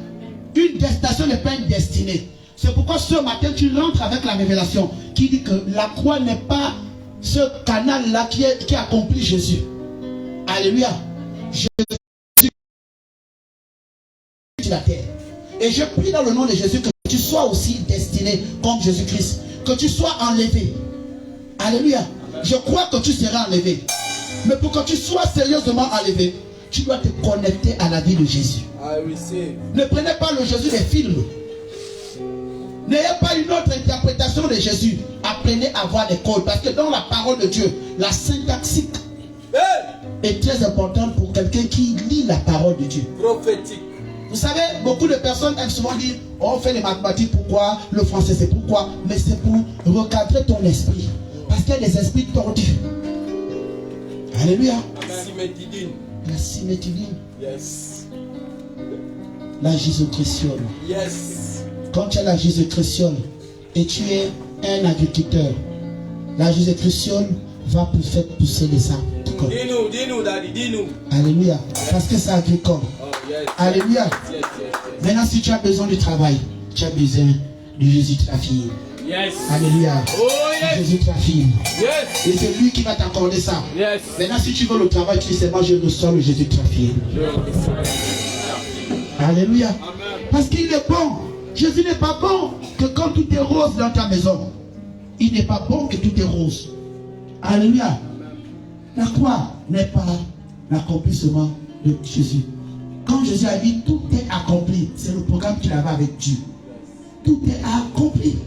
Une destination n'est pas une destinée. C'est pourquoi ce matin tu rentres avec la révélation qui dit que la croix n'est pas ce canal-là qui accomplit Jésus. Alléluia. Jésus sur la terre. Et je prie dans le nom de Jésus que tu sois aussi destiné comme Jésus-Christ. Que tu sois enlevé. Alléluia. Je crois que tu seras enlevé. Mais pour que tu sois sérieusement enlevé, tu dois te connecter à la vie de Jésus. Ne prenez pas le Jésus des films. N'ayez pas une autre interprétation de Jésus. Apprenez à voir les codes. Parce que dans la parole de Dieu, la syntaxique est très importante pour quelqu'un qui lit la parole de Dieu. Prophétique. Vous savez, beaucoup de personnes aiment souvent dire on fait les mathématiques, pourquoi? Le français, c'est pourquoi? Mais c'est pour recadrer ton esprit. Parce qu'il y a des esprits tordus. Alléluia. La symétidine. Yes. La Jésus-Christiole. Yes. Quand tu as la Jésus-Christiole et tu es un agriculteur, la Jésus-Christiole va faire pousser les arbres. Dis-nous, Daddy, dis-nous. Alléluia. Parce que c'est agricole. Oh, yes. Alléluia. Yes. Maintenant, si tu as besoin du travail, tu as besoin de Jésus de ta fille. Yes. Alléluia. Oh, yes. Jésus de ta fille. Yes. Et c'est lui qui va t'accorder ça. Yes. Maintenant, si tu veux le travail, tu dis c'est moi, je reçois le Jésus de ta fille. Alléluia. Amen. Parce qu'il est bon. Jésus n'est pas bon que quand tout est rose dans ta maison. Il n'est pas bon que tout est rose. Alléluia. La croix n'est pas l'accomplissement de Jésus. Quand Jésus a dit tout est accompli, c'est le programme qu'il avait avec Dieu. Tout est accompli.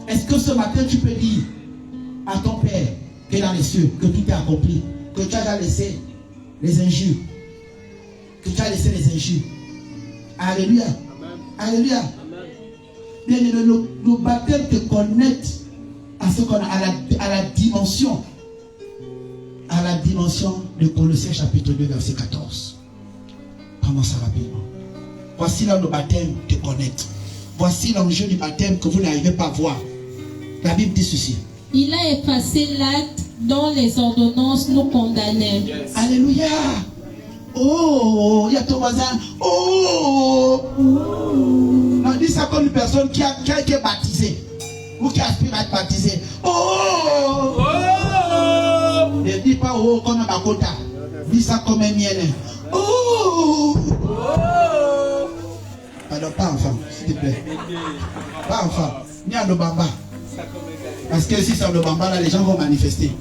Est-ce que ce matin tu peux dire à ton Père qui est dans les cieux que tout est accompli, que tu as déjà laissé les injures, que tu as laissé les injures? Alléluia. Amen. Alléluia. Amen. Bien, le baptême te connecte à ce qu'on a, à la dimension de Colossiens chapitre 2 verset 14. Prends ça rapidement. Voici là le baptême te connecte. Voici l'enjeu du baptême que vous n'arrivez pas à voir. La Bible dit ceci. Il a effacé l'acte dont les ordonnances nous condamnaient. Yes. Alléluia. Oh, il y a ton voisin. Oh. On dit ça comme une personne qui a été baptisée. Ou qui aspire à être baptisée. Oh. Ne dis pas oh comme un bakota. Dis ça comme un miel. plaît. Pas enfant, ni à Nobamba. Parce que si c'est à Nobamba, là, les gens vont manifester.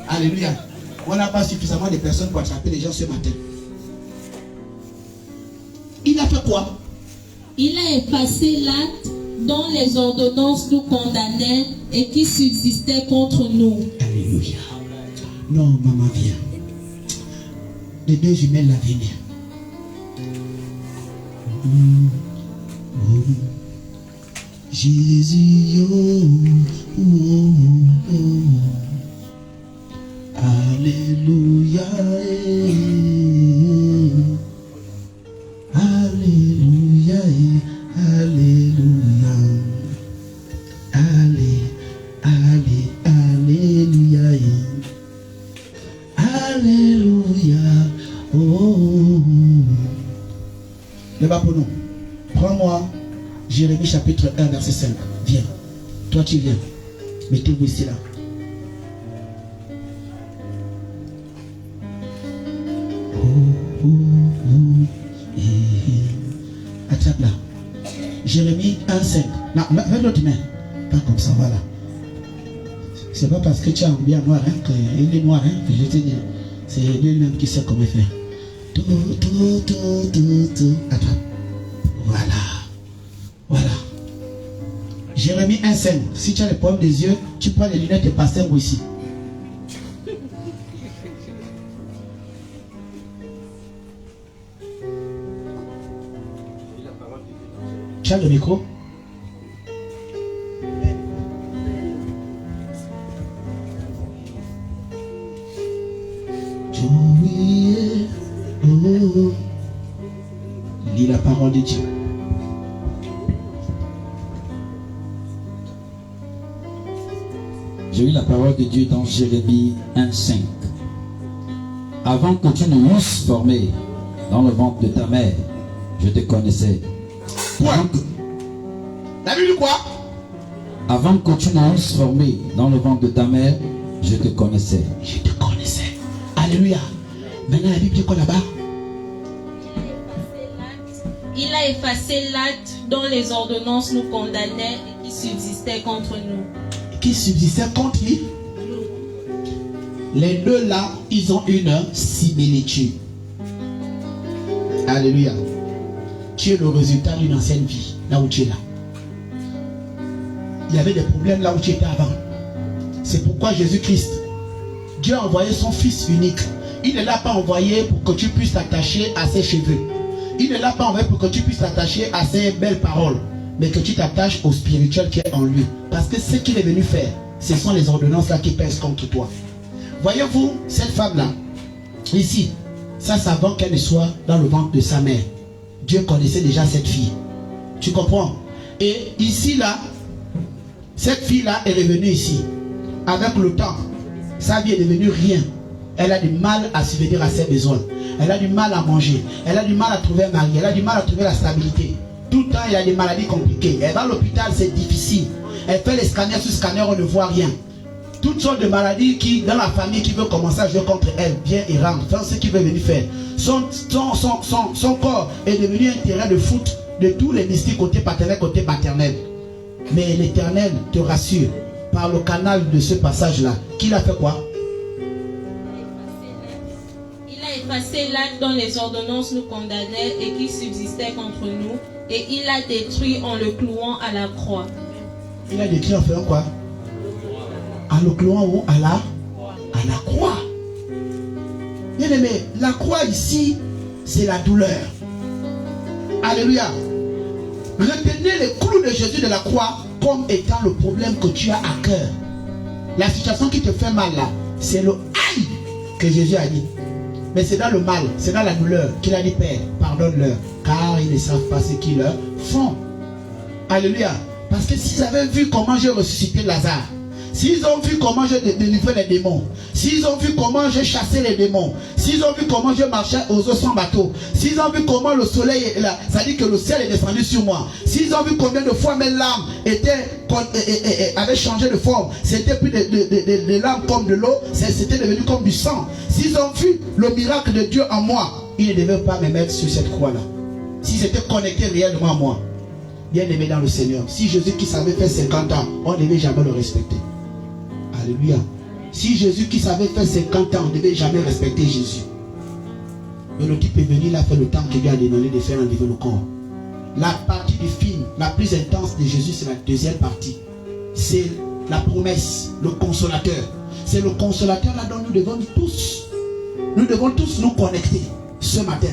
Alléluia. On n'a pas suffisamment de personnes pour attraper les gens ce matin. Il a fait quoi? Il a effacé l'acte dont les ordonnances nous condamnaient et qui subsistait contre nous. Alléluia. Non, maman, viens. Les deux jumelles là, viennent. Jésus, Alléluia. Alléluia. Alléluia. Alléluia. Alléluia. Oh. Lève pour nous. Prends-moi Jérémie chapitre 1 verset 5. Viens. Toi tu viens. Mettez-vous ici là. Attrape là. Jérémie 1 5. Non, avec l'autre main. Pas comme ça, voilà. C'est pas parce que tu as un bien noir, hein, qu'il est noir, hein, que je te dis. C'est lui-même qui sait comment faire. Tout. Attrape. Voilà. Voilà. Jérémie 1,5. Si tu as les problèmes des yeux, tu prends les lunettes et passes un bout ici. Tu as le micro? Lis la parole de Dieu. J'ai lu la parole de Dieu dans Jérémie 1,5. Avant que tu ne m'eusses formé dans le ventre de ta mère, je te connaissais. Quoi? La Bible dit quoi? Avant que tu ne m'eusses formé dans le ventre de ta mère, je te connaissais. Je te connaissais. Alléluia. Maintenant la Bible dit quoi là-bas? Il a effacé l'acte dont les ordonnances nous condamnaient et qui subsistait contre nous. Qui subsistait contre qui? Les deux là, ils ont une similitude. Alléluia. Tu es le résultat d'une ancienne vie, là où tu es là. Il y avait des problèmes là où tu étais avant. C'est pourquoi Jésus-Christ, Dieu a envoyé son Fils unique. Il ne l'a pas envoyé pour que tu puisses t'attacher à ses cheveux. Il ne l'a pas envoyé pour que tu puisses t'attacher à ses belles paroles, mais que tu t'attaches au spirituel qui est en lui. Parce que ce qu'il est venu faire, ce sont les ordonnances là qui pèsent contre toi. Voyez-vous, cette femme-là, ici, ça avant qu'elle ne soit dans le ventre de sa mère. Dieu connaissait déjà cette fille. Tu comprends? Et ici, là, cette fille-là est revenue ici. Avec le temps, sa vie est devenue rien. Elle a du mal à subvenir à ses besoins. Elle a du mal à manger. Elle a du mal à trouver un mari. Elle a du mal à trouver la stabilité. Tout le temps, il y a des maladies compliquées. Elle va à l'hôpital, c'est difficile. Elle fait les scanners sur scanner, on ne voit rien. Toutes sortes de maladies qui, dans la famille, qui veut commencer à jouer contre elle, vient et rentre. Faire ce qu'il veut venir faire. Son corps est devenu un terrain de foot de tous les mystiques, côté paternel, côté maternel. Mais l'Éternel te rassure, par le canal de ce passage-là, qu'il a fait quoi? Il a effacé l'acte dont les ordonnances nous condamnaient et qui subsistait contre nous, et il l'a détruit en le clouant à la croix. Il a détruit en faisant quoi? En le clouant où? À la croix. Bien aimé, la croix ici, c'est la douleur. Alléluia. Retenez les clous de Jésus de la croix comme étant le problème que tu as à cœur. La situation qui te fait mal là, c'est le aïe que Jésus a dit. Mais c'est dans le mal, c'est dans la douleur qu'il a dit, Père, pardonne-leur, car ils ne savent pas ce qu'ils leur font. Alléluia. Parce que s'ils avaient vu comment j'ai ressuscité Lazare, s'ils ont vu comment je délivrais les démons, s'ils ont vu comment je chassais les démons, s'ils ont vu comment je marchais aux eaux sans bateau, s'ils ont vu comment le soleil est là, ça dit que le ciel est descendu sur moi, s'ils ont vu combien de fois mes larmes avaient changé de forme, c'était plus des larmes comme de l'eau, c'était devenu comme du sang. S'ils ont vu le miracle de Dieu en moi, ils ne devaient pas me mettre sur cette croix-là. S'ils étaient connectés réellement à moi. Bien aimé dans le Seigneur, si Jésus qui savait faire 50 ans, on ne devait jamais le respecter. Alléluia. Si Jésus qui savait faire 50 ans, on ne devait jamais respecter Jésus. Mais le type est venu, il a fait le temps qu'il lui a demandé de faire enlever le corps. La partie du film la plus intense de Jésus, c'est la deuxième partie. C'est la promesse, le consolateur. C'est le consolateur là dont nous devons tous nous connecter ce matin.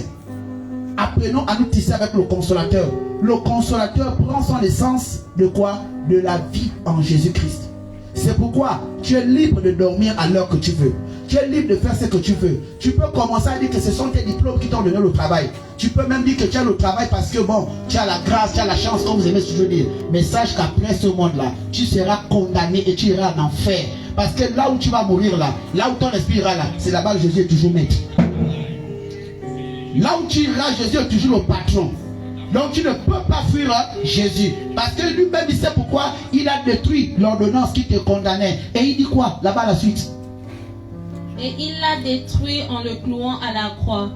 Apprenons à nous tisser avec le consolateur. Le consolateur prend son essence de quoi? De la vie en Jésus-Christ. C'est pourquoi tu es libre de dormir à l'heure que tu veux. Tu es libre de faire ce que tu veux. Tu peux commencer à dire que ce sont tes diplômes qui t'ont donné le travail. Tu peux même dire que tu as le travail parce que bon, tu as la grâce, tu as la chance, comme vous aimez toujours dire. Mais sache qu'après ce monde-là, tu seras condamné et tu iras en enfer. Parce que là où tu vas mourir là où ton esprit ira là, c'est là-bas que Jésus est toujours maître. Là où tu iras, Jésus est toujours le patron. Donc tu ne peux pas fuir Jésus. Parce que lui-même, il sait pourquoi il a détruit l'ordonnance qui te condamnait. Et il dit quoi? Là-bas la suite. Et il l'a détruit en le clouant à la croix.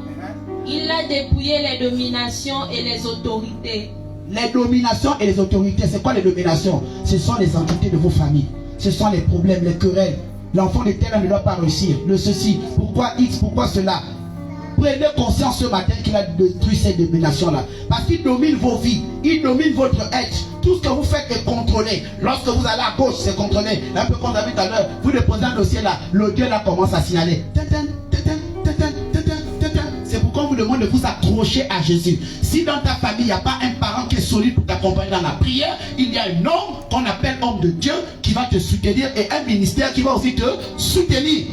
Il a dépouillé les dominations et les autorités. Les dominations et les autorités, c'est quoi les dominations? Ce sont les entités de vos familles. Ce sont les problèmes, les querelles. L'enfant de tel ne doit pas réussir. Le ceci, pourquoi X, pourquoi cela? Prenez conscience ce matin qu'il a détruit ces dominations-là. Parce qu'il domine vos vies. Il domine votre être. Tout ce que vous faites est contrôlé. Lorsque vous allez à gauche, c'est contrôlé. Un peu comme on a vu tout à l'heure, vous déposez un dossier là, le Dieu là commence à signaler. C'est pourquoi on vous demande de vous accrocher à Jésus. Si dans ta famille, il n'y a pas un parent qui est solide pour t'accompagner dans la prière, il y a un homme qu'on appelle homme de Dieu qui va te soutenir et un ministère qui va aussi te soutenir.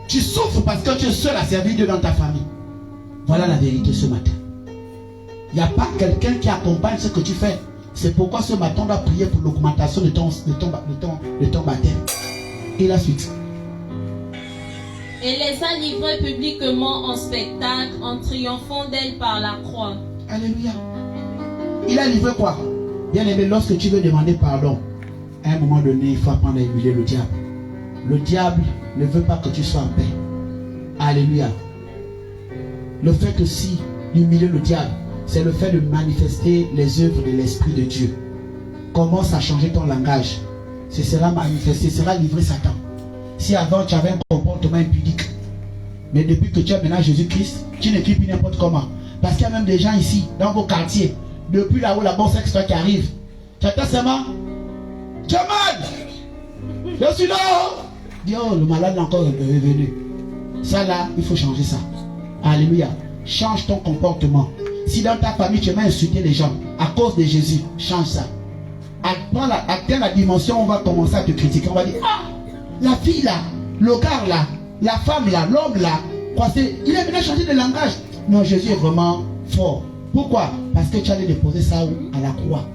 Tu souffres parce que tu es seul à servir Dieu dans ta famille. Voilà la vérité ce matin. Il n'y a pas quelqu'un qui accompagne ce que tu fais. C'est pourquoi ce matin on doit prier pour l'augmentation de ton baptême. Et la suite. Et les a livrés publiquement en spectacle en triomphant d'elle par la croix. Alléluia. Il a livré quoi? Bien aimé, lorsque tu veux demander pardon, à un moment donné, il faut apprendre à humilier le diable. Le diable ne veut pas que tu sois en paix. Alléluia. Le fait aussi d'humilier le diable, c'est le fait de manifester les œuvres de l'Esprit de Dieu. Commence à changer ton langage. Ce sera manifesté, ce sera livré Satan. Si avant tu avais un comportement impudique, mais depuis que tu as maintenant Jésus-Christ, tu n'écris plus n'importe comment. Parce qu'il y a même des gens ici, dans vos quartiers, depuis là-haut, la bonne sexe toi qui arrive. Tu attends seulement. Jamal, je suis là. Dis, oh, le malade est encore revenu. Ça là, il faut changer ça. Alléluia. Change ton comportement. Si dans ta famille, tu aimes insulter les gens à cause de Jésus, change ça. Atteins la dimension où on va commencer à te critiquer. On va dire, ah, la fille là, le gars là, la femme là, l'homme là, il est venu changer de langage. Non, Jésus est vraiment fort. Pourquoi? Parce que tu allais déposer ça à la croix.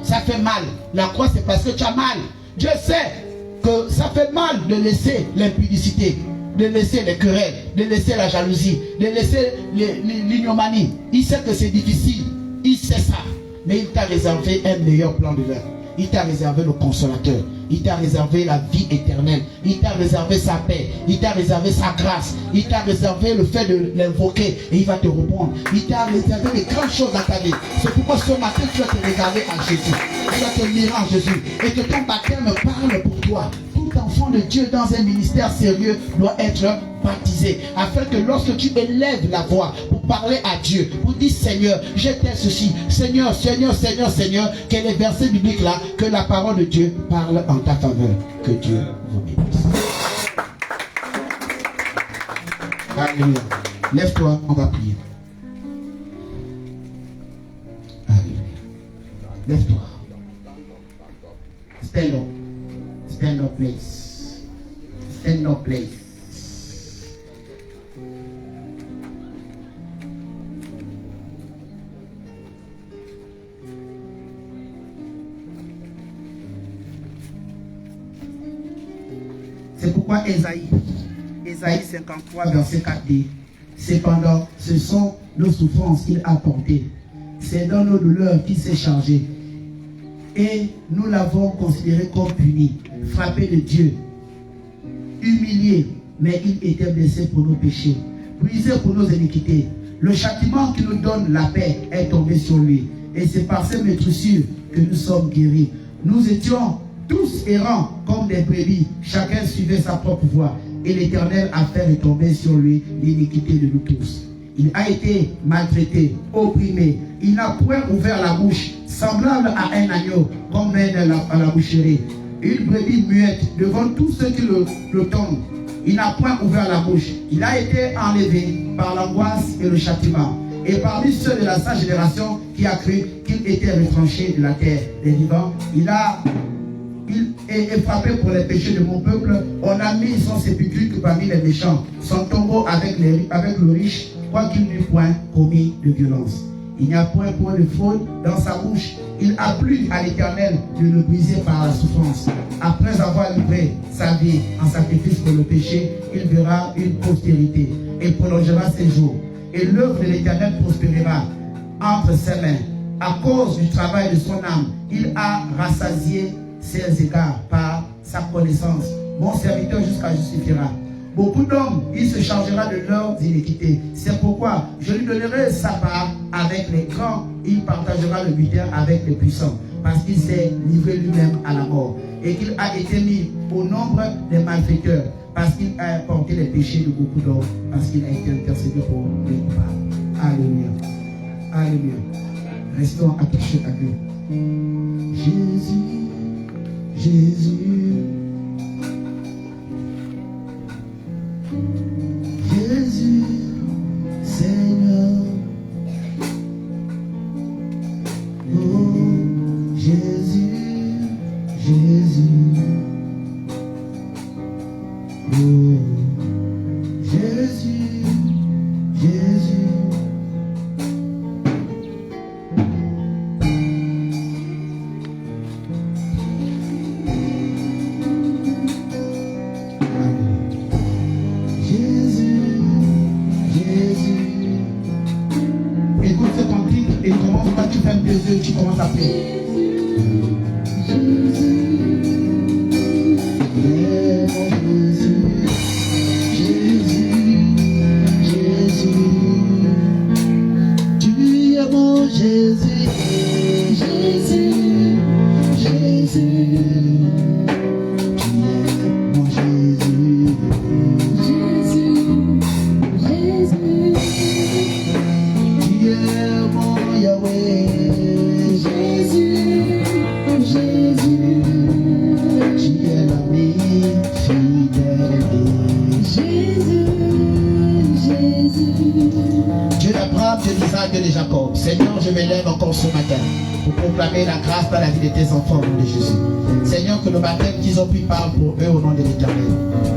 Ça fait mal. La croix, c'est parce que tu as mal. Dieu sait que ça fait mal de laisser l'impudicité, de laisser les querelles, de laisser la jalousie, de laisser l'ignomanie. Il sait que c'est difficile. Il sait ça. Mais il t'a réservé un meilleur plan de l'heure. Il t'a réservé le consolateur. Il t'a réservé la vie éternelle. Il t'a réservé sa paix. Il t'a réservé sa grâce. Il t'a réservé le fait de l'invoquer. Et il va te répondre. Il t'a réservé les grandes choses dans ta vie. C'est pourquoi ce matin tu vas te réserver à Jésus. Tu vas te mirer en Jésus. Et que ton baptême parle pour toi. Tout enfant de Dieu dans un ministère sérieux doit être baptisé. Afin que lorsque tu élèves la voix pour parler à Dieu, pour dire Seigneur, j'étais ceci. Seigneur, Seigneur, Seigneur, Seigneur, que les versets bibliques là, que la parole de Dieu parle en ta faveur. Que Dieu vous bénisse. Alléluia. Lève-toi, on va prier. Alléluia. Lève-toi. Stand up. Stand up, please. Stand up, please. C'est pourquoi Ésaïe 53, verset 4 dit, cependant, ce sont nos souffrances qu'il a portées. C'est dans nos douleurs qu'il s'est chargé. Et nous l'avons considéré comme puni, frappé de Dieu, humilié, mais il était blessé pour nos péchés, brisé pour nos iniquités. Le châtiment qui nous donne la paix est tombé sur lui. Et c'est par ces maîtrissures que nous sommes guéris. Nous étions tous errants comme des brebis. Chacun suivait sa propre voie. Et l'Éternel a fait retomber sur lui l'iniquité de nous tous. Il a été maltraité, opprimé. Il n'a point ouvert la bouche, semblable à un agneau, comme mène à la boucherie. Une brebis muette devant tous ceux qui le tendent. Il n'a point ouvert la bouche. Il a été enlevé par l'angoisse et le châtiment. Et parmi ceux de la sage génération qui a cru qu'il était retranché de la terre des vivants, il est frappé pour les péchés de mon peuple. On a mis son sépulcre parmi les méchants, son tombeau avec le riche, quoiqu'il n'eût point commis de violence. Il n'y a point de fraude dans sa bouche. Il a plu à l'Éternel de le briser par la souffrance. Après avoir livré sa vie en sacrifice pour le péché, il verra une postérité et prolongera ses jours. Et l'œuvre de l'Éternel prospérera entre ses mains. À cause du travail de son âme, il a rassasié ses égards par sa connaissance. Mon serviteur jusqu'à justifiera. Beaucoup d'hommes, il se chargera de leurs iniquités. C'est pourquoi je lui donnerai sa part avec les grands. Il partagera le butin avec les puissants. Parce qu'il s'est livré lui-même à la mort. Et qu'il a été mis au nombre des malfaiteurs. Parce qu'il a porté les péchés de beaucoup d'hommes. Parce qu'il a été intercédé pour les coupables. Alléluia. Alléluia. Restons attachés à Dieu. Jésus, Jésus. Jésus, Seigneur, oh Jésus, Jésus, oh Jésus, Jésus. Tu commences à prier. Tu es mon Jésus, Jésus, Jésus. Tu es mon Jésus, Jésus, Jésus. Tu es mon Yahweh. Dieu d'Israël, Dieu de Jacob. Seigneur, je m'élève encore ce matin pour proclamer la grâce dans la vie de tes enfants au nom de Jésus. Seigneur, que le baptême qu'ils ont pris parle pour eux au nom de l'Éternel.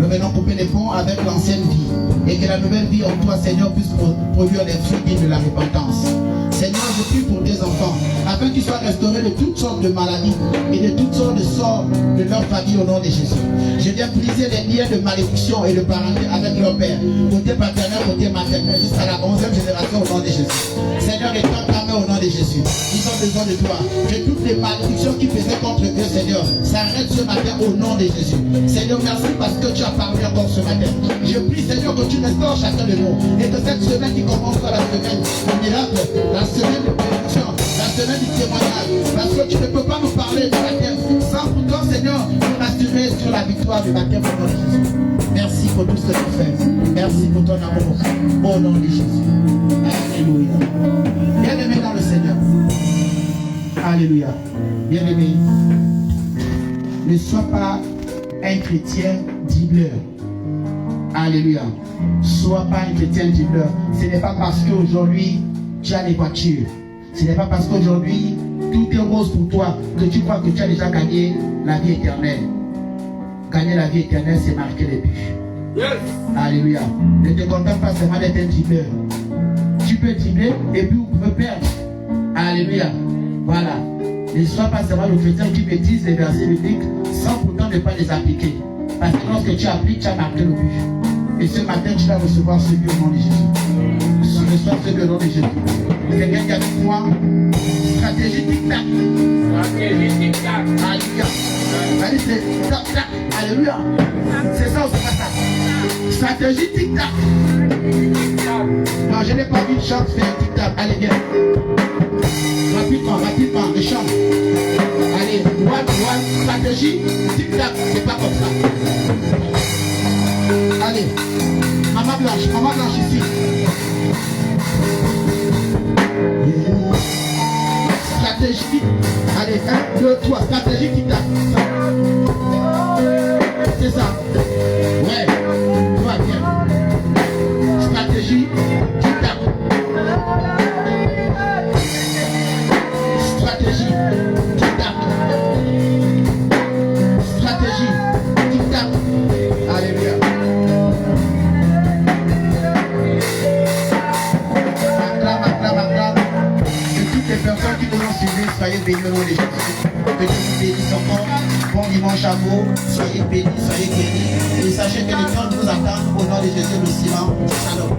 Nous venons couper les ponts avec l'ancienne vie et que la nouvelle vie en toi, Seigneur, puisse produire les fruits dignes de la repentance. Seigneur, je prie pour tes enfants afin qu'ils soient restaurés de toutes sortes de maladies et de toutes sortes de sorts de leur famille au nom de Jésus. Je viens briser les liens de malédiction et de parenté avec leur père, côté paternel, côté maternel, jusqu'à la 11e génération au nom de Jésus. Seigneur, étends ta main au nom de Jésus. Ils ont besoin de toi. Que toutes les malédictions qui faisaient contre eux, Seigneur, s'arrêtent ce matin au nom de Jésus. Seigneur, merci parce que tu as parlé encore ce matin. Je prie, Seigneur, que tu restaures chacun de nous. Et que cette semaine qui commence la semaine du miracle, la semaine de bénédiction, la semaine du témoignage, parce que tu ne peux pas nous parler du baptême sans pourtant, Seigneur, nous assurer sur la victoire du baptême au nom de Jésus. Merci pour tout ce que tu fais. Merci pour ton amour au nom de Jésus. Alléluia. Bien-aimé dans le Seigneur. Alléluia. Bien-aimé. Ne sois pas un chrétien dribbleur. Alléluia. Sois pas un chrétien dribbleur. Ce n'est pas parce qu'aujourd'hui tu as des voitures. Ce n'est pas parce qu'aujourd'hui tout est rose pour toi que tu crois que tu as déjà gagné la vie éternelle. Gagner la vie éternelle, c'est marquer les buts. Yes. Alléluia. Ne te contente pas seulement d'être un dribbleur. Tu peux dribbler et puis vous pouvez perdre. Alléluia. Voilà. Ne sois pas seulement le chrétien qui maîtrise les versets bibliques sans pourtant ne pas les appliquer. Parce que lorsque tu appliques, tu as marqué le but. Et ce matin, tu vas recevoir ce but au nom de Jésus. Reçois ce but au nom de Jésus. Quelqu'un qui a dit moi, stratégie tic-tac. Stratégie tic-tac. Alléluia. Allez, c'est tac-tac. Alléluia. C'est ça ou c'est pas ça? Stratégie tic-tac. Non, je n'ai pas vu de chant faire tic-tac. Allez, viens. Rapidement, le chant. Allez, one, stratégie, tic-tac, c'est pas comme ça. Allez, maman blanche ici. Stratégie, allez, 1, 2, 3, stratégie, tic-tac. C'est ça. Ouais, tout va bien. Stratégie, tic-tac. Stratégie, tic-tac. Stratégie, tic-tac. Allez, bien. Et toutes les personnes qui nous ont suivis, soyez bénis au nom de Jésus. Que Dieu vous bénisse encore. Bon dimanche à vous. Soyez bénis, soyez guéris. Et sachez que le temps nous attend au nom de Jésus le Seigneur. Shalom.